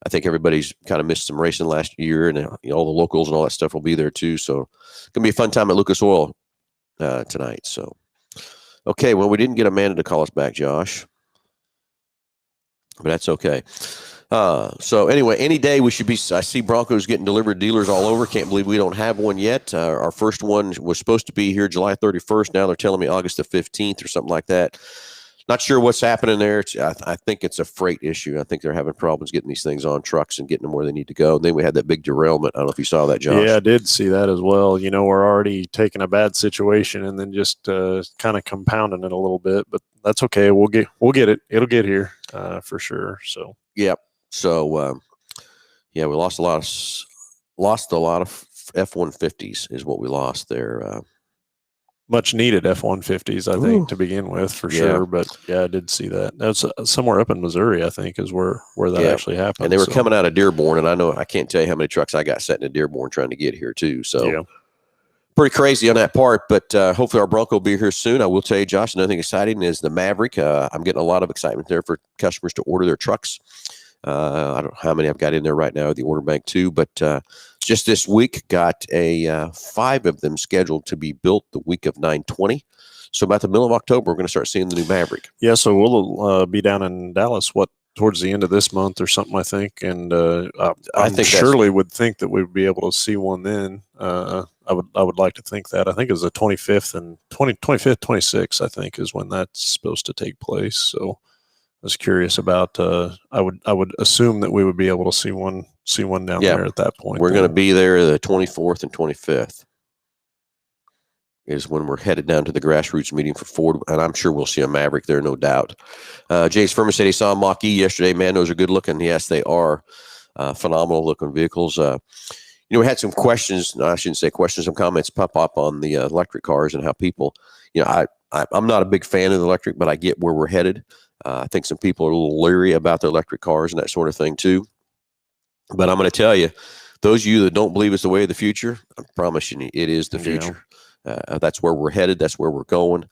think everybody's kind of missed some racing last year, and all the locals and all that stuff will be there too. So it's going to be a fun time at Lucas Oil tonight. So, okay, well, we didn't get Amanda to call us back, Josh. but that's okay. So anyway, any day we should be. I see Broncos getting delivered dealers all over. Can't believe we don't have one yet. Our first one was supposed to be here July 31st. Now they're telling me August the 15th or something like that. Not sure what's happening there. I think it's a freight issue. I think they're having problems getting these things on trucks and getting them where they need to go. And then we had that big derailment. I don't know if you saw that, Josh. Yeah, I did see that as well. You know, we're already taking a bad situation and then just kind of compounding it a little bit. But that's okay. We'll get it. It'll get here for sure. So yeah. So we lost a lot of F-150s is what we lost there. Much needed F-150s, I think, to begin with, for sure. But yeah, I did see that. That's somewhere up in Missouri, I think, is where that actually happened. And they were coming out of Dearborn, and I can't tell you how many trucks I got sitting in Dearborn trying to get here too. So pretty crazy on that part. But hopefully our Bronco will be here soon. I will tell you, Josh, another thing exciting is the Maverick. I'm getting a lot of excitement there for customers to order their trucks. I don't know how many I've got in there right now at the order bank too, but just this week got 5 of them scheduled to be built the week of 9/20. So about the middle of October, we're going to start seeing the new Maverick. Yeah, so we'll be down in Dallas towards the end of this month or something, I think. And I think surely would think that we would be able to see one then. I would like to think that. I think it was the 25th and 25th, 26th, I think, is when that's supposed to take place. So I was curious about. I would assume that we would be able to see one down there at that point. We're going to be there the 24th and 25th. Is when we're headed down to the grassroots meeting for Ford, and I'm sure we'll see a Maverick there, no doubt. Jace Furman said he saw a Mach-E yesterday. Man, those are good looking. Yes, they are phenomenal looking vehicles. We had some questions. No, I shouldn't say questions. Some comments pop up on the electric cars and how people. I'm not a big fan of the electric, but I get where we're headed. I think some people are a little leery about the electric cars and that sort of thing too. But I'm going to tell you, those of you that don't believe it's the way of the future, I promise you, it is the future. That's where we're headed. That's where we're going.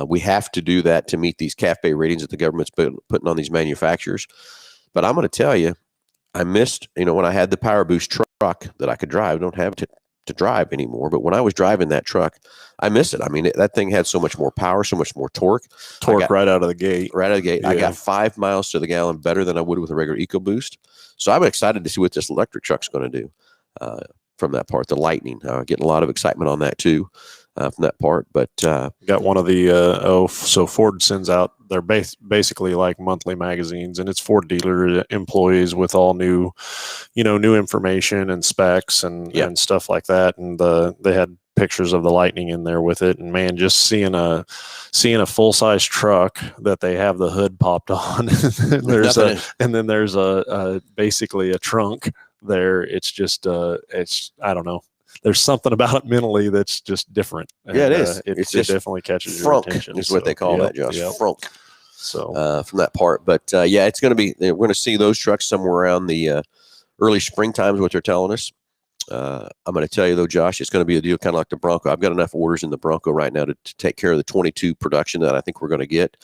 We have to do that to meet these CAFE ratings that the government's putting on these manufacturers. But I'm going to tell you, I missed, when I had the Power Boost truck that I could drive. I don't have to drive anymore. But when I was driving that truck, I miss it. I mean, that thing had so much more power, so much more torque. Right out of the gate. Right out of the gate. Yeah. I got 5 miles to the gallon better than I would with a regular EcoBoost. So I'm excited to see what this electric truck's going to do from that part. The Lightning, getting a lot of excitement on that too from that part. But got one of the so Ford sends out. They're basically like monthly magazines, and it's Ford dealer employees with all new, new information and specs and stuff like that. And they had pictures of the Lightning in there with it, and man, just seeing a full size truck that they have the hood popped on. and then there's basically a trunk there. It's just I don't know. There's something about it mentally that's just different. And, it is. It just definitely catches your attention. Is what they call that, Josh. Frunk. So from that part, but it's going to be. We're going to see those trucks somewhere around the early springtime is what they're telling us. I'm going to tell you though, Josh, it's going to be a deal kind of like the Bronco. I've got enough orders in the Bronco right now to take care of the 22 production that I think we're going to get.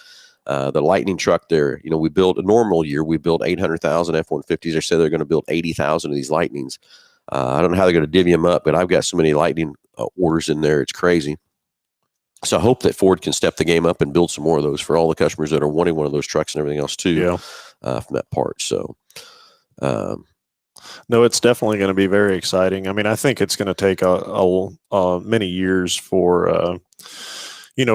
The Lightning truck there, we build a normal year. We build 800,000 F-150s. They say they're going to build 80,000 of these Lightnings. I don't know how they're going to divvy them up, but I've got so many Lightning orders in there. It's crazy. So I hope that Ford can step the game up and build some more of those for all the customers that are wanting one of those trucks and everything else too from that part. So, no, it's definitely going to be very exciting. I mean, I think it's going to take many years for,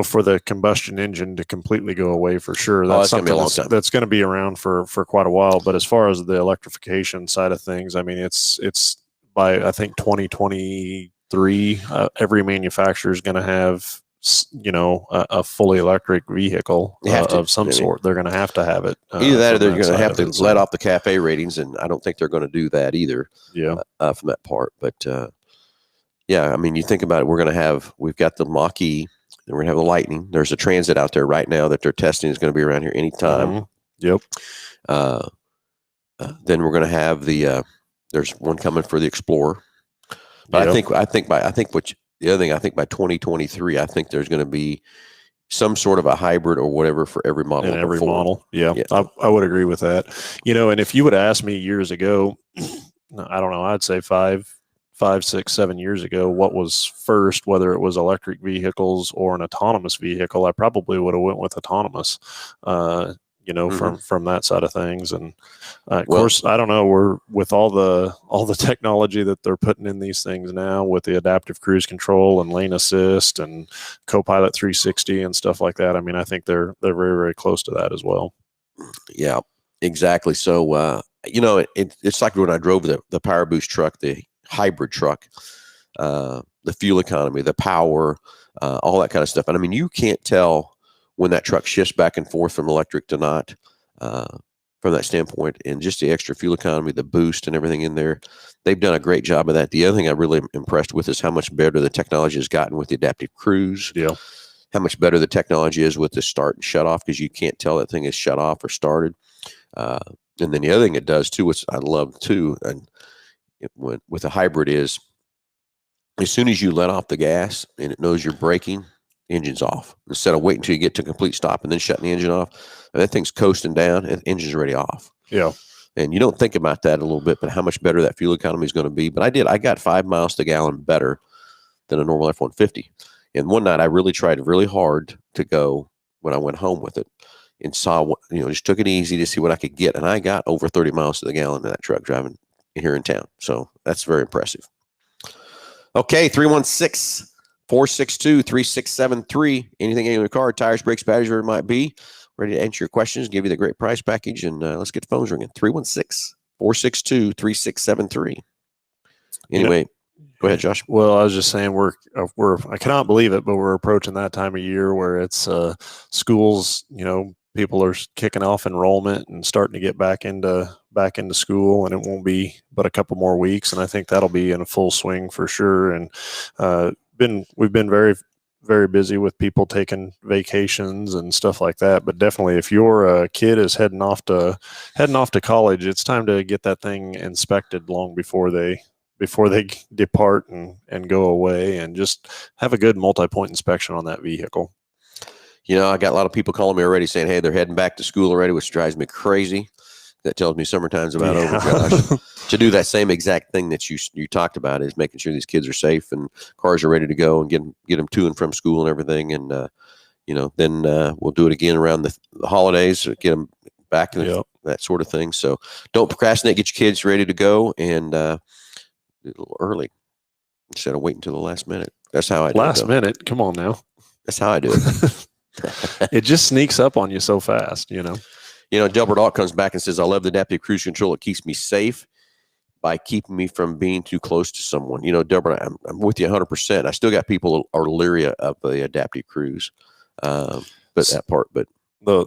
for the combustion engine to completely go away for sure. That's something that's going to be around for quite a while. But as far as the electrification side of things, I mean, it's by, I think, 2023, every manufacturer is going to have, a fully electric vehicle of some sort. They're going to have it. Either that or they're going to have to let off the CAFE ratings, and I don't think they're going to do that either. From that part. But I mean, you think about it. We've got the Mach-E, and we're going to have the Lightning. There's a Transit out there right now that they're testing is going to be around here anytime. Then we're going to have there's one coming for the Explorer. But I think the other thing, I think by 2023, I think there's going to be some sort of a hybrid or whatever for every model. In every model. Yeah. I would agree with that. And if you would ask me years ago, I don't know, I'd say 5, 6, 7 years ago, what was first, whether it was electric vehicles or an autonomous vehicle, I probably would have went with autonomous. you know, Mm-hmm. from that side of things. And of course, I don't know, we're with all the technology that they're putting in these things now with the adaptive cruise control and lane assist and Copilot 360 and stuff like that. I mean, I think they're very, very close to that as well. Yeah, exactly. So, you know, it's like when I drove the Power Boost truck, the hybrid truck, the fuel economy, the power, all that kind of stuff. And I mean, you can't tell when that truck shifts back and forth from electric to not, from that standpoint, and just the extra fuel economy, the boost and everything in there. They've done a great job of that. The other thing I'm really impressed with is how much better the technology has gotten with the adaptive cruise. Yeah. How much better the technology is with the start and shut off, because you can't tell that thing is shut off or started. And then the other thing it does too, which I love too, and with a hybrid is, as soon as you let off the gas and it knows you're braking, the engine's off. Instead of waiting until you get to complete stop and then shutting the engine off, and that thing's coasting down and the engine's already off. Yeah. And you don't think about that a little bit, but how much better that fuel economy is going to be. But I got 5 miles to the gallon better than a normal F-150. And one night I really tried really hard to go when I went home with it and saw what, you know, just took it easy to see what I could get. And I got over 30 miles to the gallon in that truck driving here in town. So that's very impressive. Okay, 316-462-3673. Anything in your car, tires, brakes, batteries, whatever it might be. Ready to answer your questions, give you the great price package, and let's get the phones ringing. 316-462-3673. Anyway, go ahead, Josh. Well, I was just saying I cannot believe it, but we're approaching that time of year where it's schools, you know, people are kicking off enrollment and starting to get back into school, and it won't be but a couple more weeks, and I think that'll be in a full swing for sure. And we've been very, very busy with people taking vacations and stuff like that. But definitely, if your kid is heading off to college, it's time to get that thing inspected long before they depart and go away, and just have a good multi-point inspection on that vehicle. You know, I got a lot of people calling me already saying, hey, they're heading back to school already, which drives me crazy. That tells me summertime's about over, Josh. To do that same exact thing that you talked about is making sure these kids are safe and cars are ready to go, and get them to and from school and everything. And, you know, then we'll do it again around the holidays, get them back and that sort of thing. So don't procrastinate. Get your kids ready to go, and a little early instead of waiting until the last minute. That's how I do it. Last minute? Come on now. That's how I do it. It just sneaks up on you so fast, you know. You know, Delbert Alt comes back and says, I love the adaptive cruise control. It keeps me safe by keeping me from being too close to someone. You know, Delbert, I'm with you 100%. I still got people are leery of the adaptive cruise, but that part. But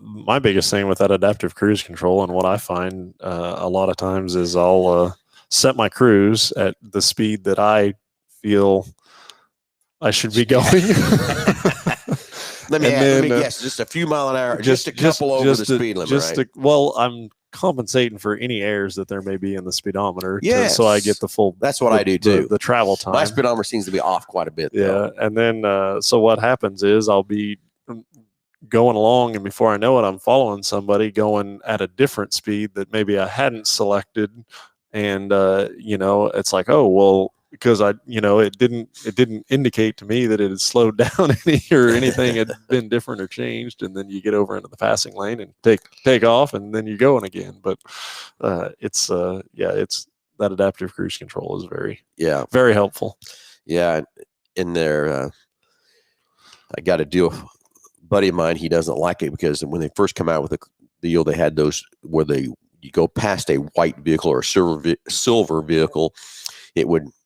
my biggest thing with that adaptive cruise control, and what I find a lot of times, is I'll set my cruise at the speed that I feel I should be going. Let me guess, just a few mile an hour, just a couple over the speed limit, right? Well, I'm compensating for any errors that there may be in the speedometer, so I get the full. That's what I do too. The travel time. My speedometer seems to be off quite a bit. Yeah, and then so what happens is I'll be going along, and before I know it, I'm following somebody going at a different speed that maybe I hadn't selected, and you know, it's like, oh well, because it didn't indicate to me that it had slowed down or anything had been different or changed. And then you get over into the passing lane and take off, and then you're going again. But it's that adaptive cruise control is very helpful. Yeah. In there, I got a deal. A buddy of mine, he doesn't like it because when they first come out with the deal, they had those where you go past a white vehicle or a silver vehicle,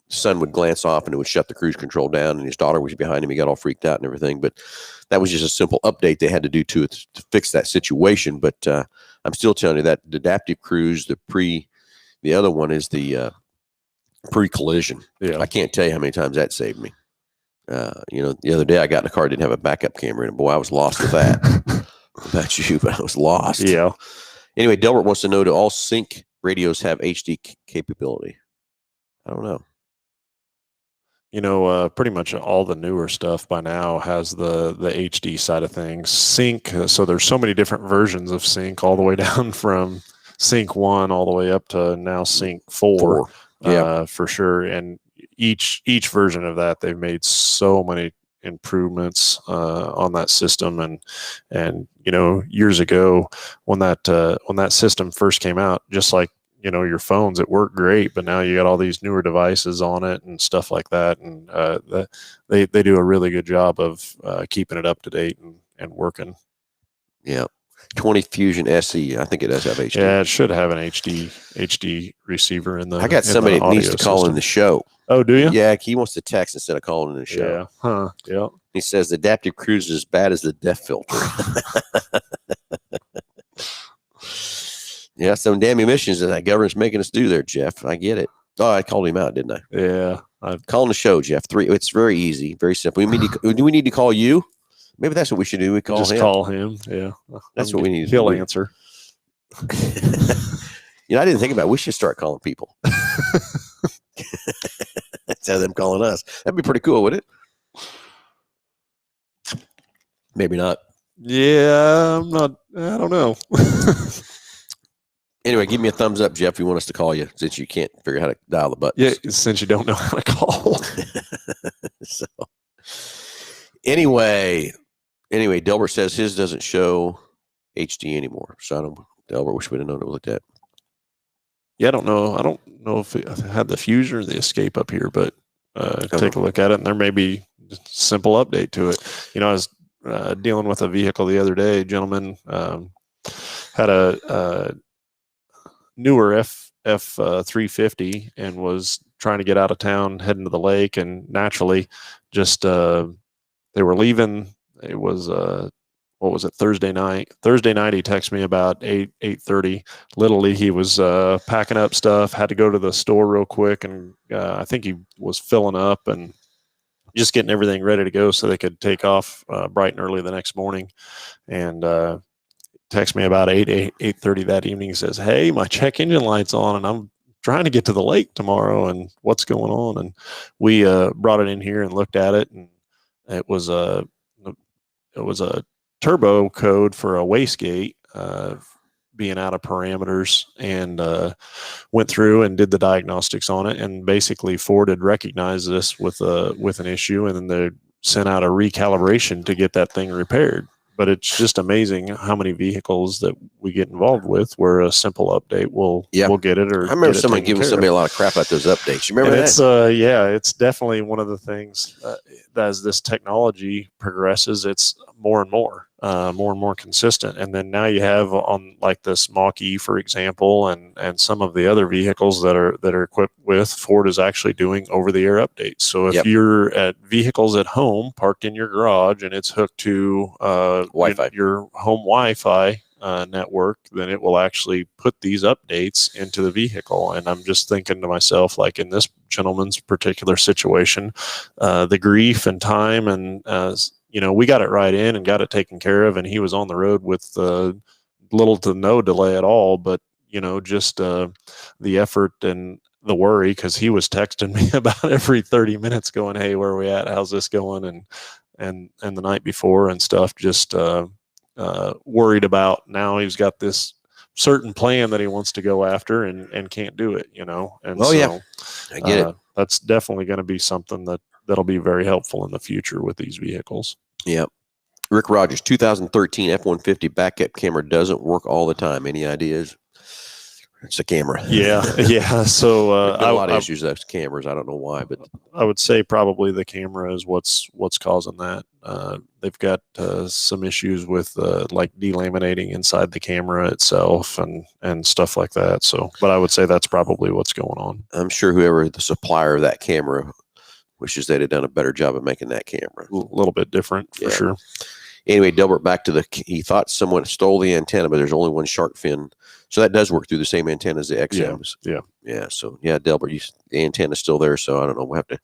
sun would glance off and it would shut the cruise control down, and his daughter was behind him. He got all freaked out and everything, but that was just a simple update they had to do to fix that situation. But I'm still telling you that the adaptive cruise, the other one is the pre-collision. Yeah. I can't tell you how many times that saved me. You know, the other day I got in a car, didn't have a backup camera, and boy, I was lost with that. About you, but I was lost. Yeah. Anyway, Delbert wants to know, do all sync radios have HD capability? I don't know. You know, pretty much all the newer stuff by now has the HD side of things. Sync, so there's so many different versions of Sync, all the way down from Sync 1 all the way up to now Sync 4. Yeah, for sure. And each version of that, they've made so many improvements on that system. And years ago when that system first came out, just like your phones, it worked great, but now you got all these newer devices on it and stuff like that, and they do a really good job of keeping it up to date and working. Yeah. 20 Fusion SE. I think it does have HD. Yeah, it should have an HD receiver in the. I got somebody that needs to call in the show. Oh, do you? Yeah, he wants to text instead of calling in the show. Yeah. Huh. Yeah. He says the adaptive cruise is as bad as the DEF filter. Yeah, some damn emissions that government's making us do there, Jeff. I get it. Oh, I called him out, didn't I? Yeah. Call in the show, Jeff. It's very easy, very simple. Do we need to call you? Maybe that's what we should do. We call just him. Call him. Yeah. That's what we need. He'll answer. I didn't think about it. We should start calling people. Instead of them calling us. That'd be pretty cool, wouldn't it? Maybe not. Yeah, I don't know. Anyway, give me a thumbs up, Jeff, if you want us to call you, since you can't figure out how to dial the buttons. Yeah, since you don't know how to call. So, anyway, Delbert says his doesn't show HD anymore. So Delbert, wish we'd have known to look at. Yeah, I don't know if it had the Fusion or the Escape up here, but take a look at it, and there may be a simple update to it. I was dealing with a vehicle the other day. A gentleman had a newer F350 and was trying to get out of town, heading to the lake, and naturally, just they were leaving. It was what was it, Thursday night? Thursday night, he texted me about 8:30. Literally, he was packing up stuff, had to go to the store real quick, and I think he was filling up and just getting everything ready to go so they could take off bright and early the next morning. And text me about 8:30 that evening. He says, "Hey, my check engine light's on, and I'm trying to get to the lake tomorrow, and what's going on?" And we brought it in here and looked at it, and it was a turbo code for a wastegate being out of parameters, and went through and did the diagnostics on it. And basically Ford had recognized this with an issue, and then they sent out a recalibration to get that thing repaired. But it's just amazing how many vehicles that we get involved with where a simple update will get it. Or I remember someone giving somebody a lot of crap about those updates. You remember that? It's definitely one of the things that as this technology progresses, it's more and more consistent. And then now you have on like this Mach-E, for example, and some of the other vehicles that are equipped with, Ford is actually doing over-the-air updates. So if you're at vehicles at home parked in your garage and it's hooked to Wi-Fi, your home Wi-Fi network, then it will actually put these updates into the vehicle. And I'm just thinking to myself, like in this gentleman's particular situation, the grief and time and we got it right in and got it taken care of, and he was on the road with little to no delay at all. But just the effort and the worry, because he was texting me about every 30 minutes, going, "Hey, where are we at? How's this going?" And the night before and stuff, just worried about now he's got this certain plan that he wants to go after and can't do it. And I get it. That's definitely going to be something that'll be very helpful in the future with these vehicles. Yep. Rick Rogers, 2013 F-150 backup camera doesn't work all the time. Any ideas? It's a camera. Yeah. So a lot of issues with cameras. I don't know why, but I would say probably the camera is what's causing that. They've got some issues with like delaminating inside the camera itself and stuff like that. So, but I would say that's probably what's going on. I'm sure whoever the supplier of that camera wishes they'd have done a better job of making that camera. A little bit different for sure. Anyway, Delbert, back to he thought someone stole the antenna, but there's only one shark fin. So that does work through the same antenna as the XMs. Yeah. So Delbert, the antenna's still there. So I don't know. We'll have to,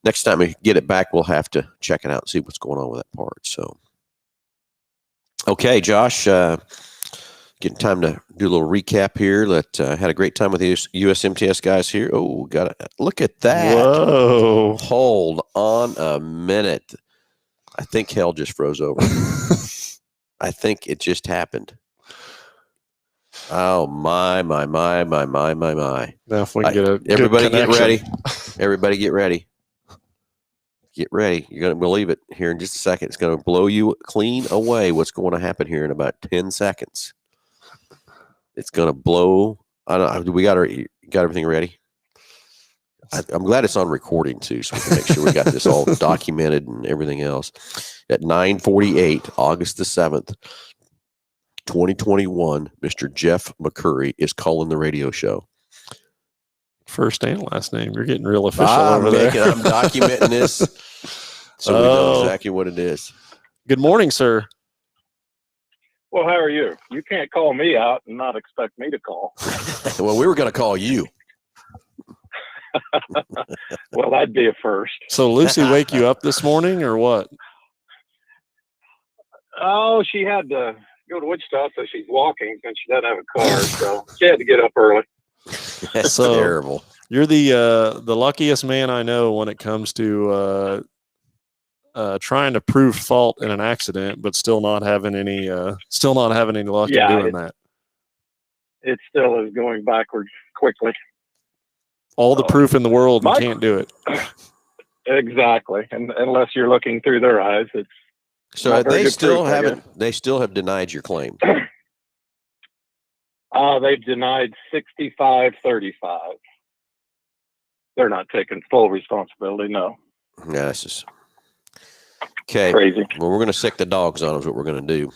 next time we get it back, we'll have to check it out and see what's going on with that part. So, okay, Josh, getting time to do a little recap here. Had a great time with the USMTS guys here. Oh, look at that. Whoa. Hold on a minute. I think hell just froze over. I think it just happened. Oh, my. Now if we can get everybody get ready. Everybody get ready. Get ready. You're going to believe it here in just a second. It's going to blow you clean away what's going to happen here in about 10 seconds. It's going to blow. I don't know. We got everything ready. I'm glad it's on recording too, so we can make sure we got this all documented and everything else. At 9:48, August the 7th, 2021, Mr. Jeff McCurry is calling the radio show. First and last name. You're getting real official over there. I'm documenting this so we know exactly what it is. Good morning, sir. Well, how are you? You can't call me out and not expect me to call. Well, we were going to call you. Well, that'd be a first. So Lucy wake you up this morning or what? Oh, she had to go to Wichita, so she's walking since she doesn't have a car. So she had to get up early. That's terrible. You're the luckiest man I know when it comes to trying to prove fault in an accident, but still not having any luck in doing that. It still is going backwards quickly. All the proof in the world, you can't do it. Exactly, and unless you're looking through their eyes, it's so they still haven't. They still have denied your claim. They've denied 65-35. They're not taking full responsibility. No. Yeah, this is okay. Crazy. Well, we're going to sick the dogs on them. Is what we're going to do.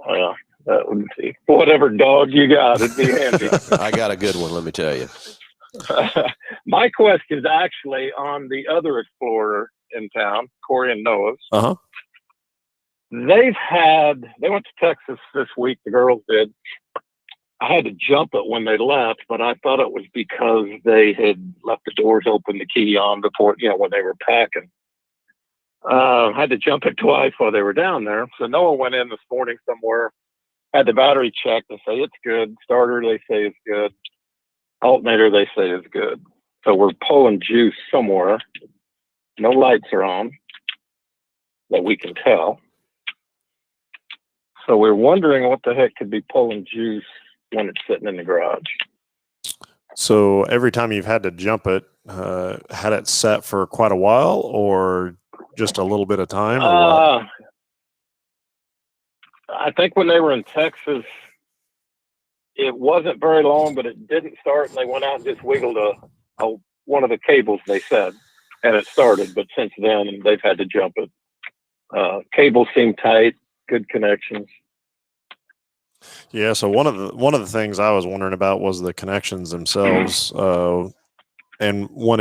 Well, that would be whatever dog you got. It'd be handy. I got a good one. Let me tell you. My question is actually on the other Explorer in town, Corey and Noah's. Uh-huh. They went to Texas this week. The girls did. I had to jump it when they left, but I thought it was because they had left the doors open, the key on before, when they were packing. Had to jump it twice while they were down there. So Noah went in this morning somewhere, had the battery checked and say it's good. Starter, they say it's good. Alternator, they say is good. So we're pulling juice somewhere. No lights are on that we can tell. So we're wondering what the heck could be pulling juice when it's sitting in the garage. So every time you've had to jump it, had it set for quite a while or just a little bit of time? Or what? I think when they were in Texas, it wasn't very long, but it didn't start, and they went out and just wiggled one of the cables, they said, and it started. But since then, they've had to jump it. Cables seem tight, good connections. Yeah, so one of the things I was wondering about was the connections themselves, and when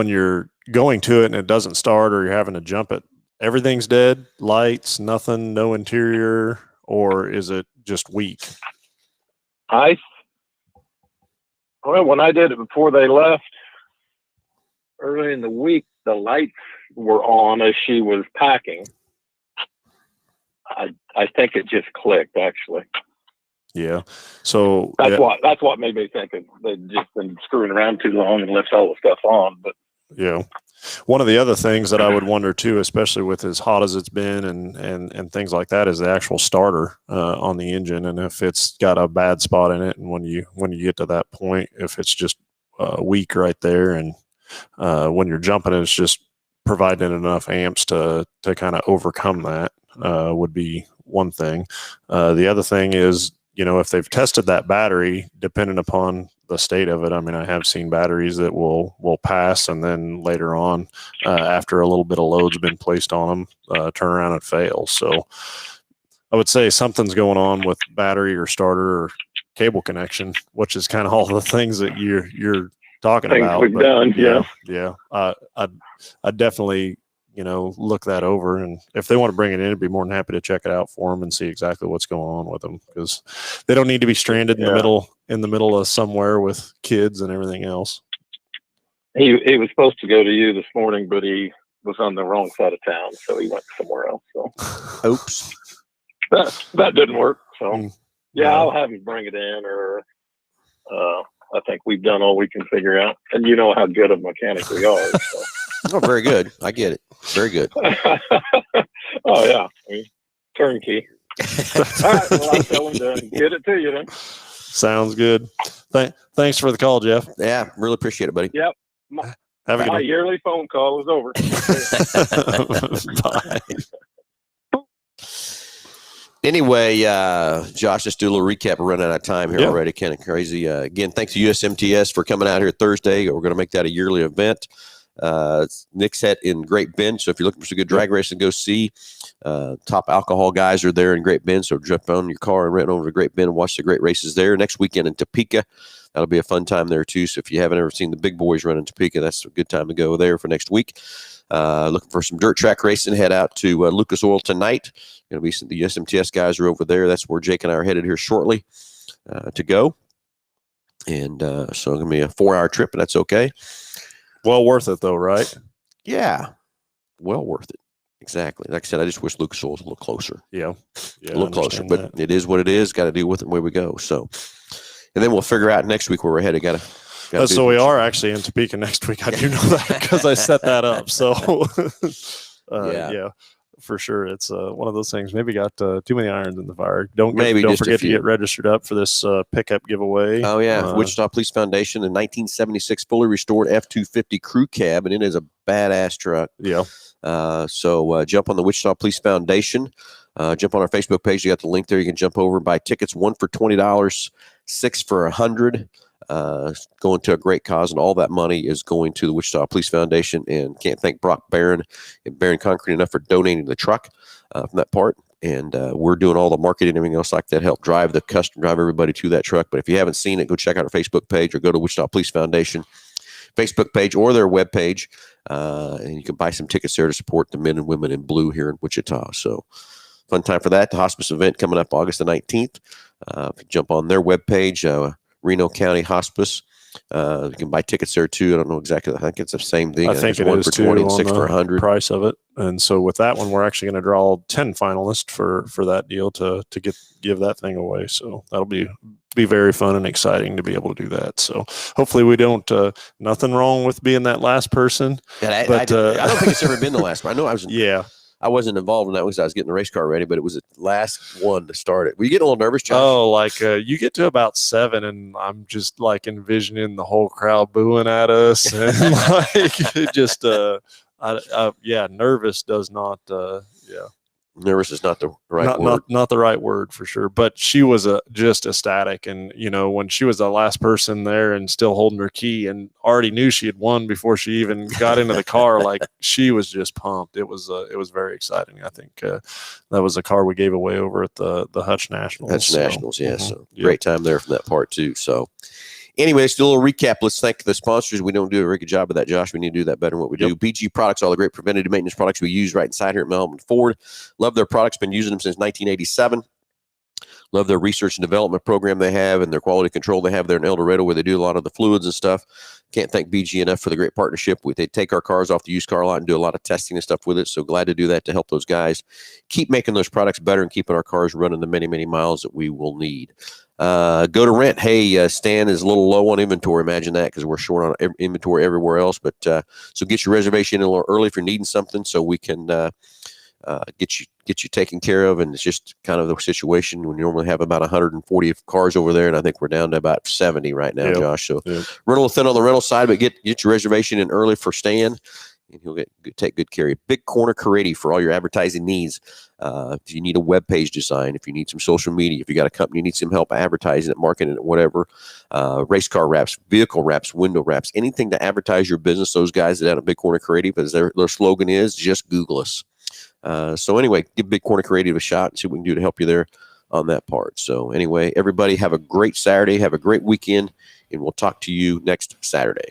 you're going to it and it doesn't start or you're having to jump it, everything's dead, lights, nothing, no interior, or is it just weak? When I did it before they left early in the week, the lights were on as she was packing. I think it just clicked, actually. Yeah. So that's what made me think they'd just been screwing around too long and left all the stuff on. But yeah, one of the other things that I would wonder too, especially with as hot as it's been and things like that, is the actual starter on the engine, and if it's got a bad spot in it, and when you get to that point, if it's just weak right there, and when you're jumping it, it's just providing enough amps to kind of overcome that. Would be one thing. The other thing is, if they've tested that battery, depending upon the state of it, I mean, I have seen batteries that will pass, and then later on, after a little bit of load's been placed on them, turn around and fail. So I would say something's going on with battery or starter or cable connection, which is kind of all the things that you're talking about. We've done, yeah. I definitely look that over, and if they want to bring it in, I'd be more than happy to check it out for them and see exactly what's going on with them, because they don't need to be stranded in the middle of somewhere with kids and everything else. He was supposed to go to you this morning, but he was on the wrong side of town, so he went somewhere else. So oops, that didn't work. So I'll have him bring it in, or I think we've done all we can figure out, and you know how good a mechanic we are. So. Oh, very good. I get it. Very good. Oh, yeah. Turnkey. All right. Well, I'll tell him to get it to you then. Sounds good. Thanks for the call, Jeff. Yeah, really appreciate it, buddy. Yep. Have a good My one. yearly phone call is over. Bye. Anyway, Josh, let's do a little recap. We're running out of time here Yeah. already. Kind of crazy. Again, thanks to USMTS for coming out here Thursday. We're going to make that a yearly event. Nick's Head in Great Bend. So if you're looking for some good drag racing, go see. Top alcohol guys are there in Great Bend. So jump on your car and rent over to Great Bend and watch the great races there. Next weekend in Topeka, that'll be a fun time there too. So if you haven't ever seen the big boys run in Topeka, that's a good time to go there for next week. Looking for some dirt track racing, head out to Lucas Oil tonight. Going to be the USMTS guys are over there. That's where Jake and I are headed here shortly to go. And so it's going to be a 4-hour trip, and that's okay. Well worth it, though, right? Yeah, well worth it. Exactly. Like I said, I just wish Lucas Oil was a little closer. Yeah, a little closer. But it is what it is. Got to deal with it and where we go. So, and then we'll figure out next week where we're headed. So we are actually in Topeka next week. I do know that because I set that up. So, yeah, for sure. It's one of those things. Maybe got too many irons in the fire. Don't forget to get registered up for this pickup giveaway. Oh, yeah. Wichita Police Foundation, a 1976 fully restored F-250 crew cab, and it is a badass truck. Yeah. So jump on the Wichita Police Foundation. Jump on our Facebook page. You got the link there. You can jump over and buy tickets. 1 for $20, 6 for $100. Going to a great cause, and all that money is going to the Wichita Police Foundation. And can't thank Brock Barron and Barron Concrete enough for donating the truck from that part. And we're doing all the marketing and everything else like that, help drive everybody to that truck. But if you haven't seen it, go check out our Facebook page or go to Wichita Police Foundation Facebook page or their webpage, and you can buy some tickets there to support the men and women in blue here in Wichita. So fun time for that. The hospice event coming up August the 19th. If you jump on their webpage, Reno County Hospice. You can buy tickets there too. I don't know exactly. I think it's the same thing. I think it one is for too, 20 and on 6 for 100. Price of it. And so with that one, we're actually going to draw 10 finalists for that deal to give that thing away. So that'll be very fun and exciting to be able to do that. So hopefully we don't. Nothing wrong with being that last person. I don't think it's ever been the last one. I know I was. Yeah. I wasn't involved in that because I was getting the race car ready, but it was the last one to start it. Were you getting a little nervous, Josh? Oh, like you get to about 7 and I'm just like envisioning the whole crowd booing at us. And like it just, nervous does not, Nervous is not the right word. Not the right word for sure. But she was just ecstatic. And, when she was the last person there and still holding her key and already knew she had won before she even got into the car, like she was just pumped. It was very exciting. I think that was a car we gave away over at the Hutch Nationals. Nationals, yeah. So great time there from that part too. So anyway, let's do a little recap. Let's thank the sponsors. We don't do a very good job of that, Josh. We need to do that better than what we do. BG Products, all the great preventative maintenance products we use right inside here at Hambelton Ford. Love their products. Been using them since 1987. Love their research and development program they have and their quality control they have there in El Dorado where they do a lot of the fluids and stuff. Can't thank BG enough for the great partnership. They take our cars off the used car lot and do a lot of testing and stuff with it. So glad to do that to help those guys keep making those products better and keeping our cars running the many, many miles that we will need. Go to rent. Hey, Stan is a little low on inventory. Imagine that because we're short on inventory everywhere else. But so get your reservation in a little early if you're needing something so we can get you taken care of. And it's just kind of the situation. We normally have about 140 cars over there, and I think we're down to about 70 right now, Josh. So run a little thin on the rental side, but get your reservation in early for Stan, and he'll take good care of you. Big Corner Caridi for all your advertising needs. If you need a web page design, if you need some social media, if you got a company you need some help advertising it, marketing it, whatever, race car wraps, vehicle wraps, window wraps, anything to advertise your business, those guys that have a Big Corner Caridi, because their slogan is just Google us. So anyway, give Big Corner Creative a shot and see what we can do to help you there on that part. So anyway, everybody have a great Saturday, have a great weekend, and we'll talk to you next Saturday.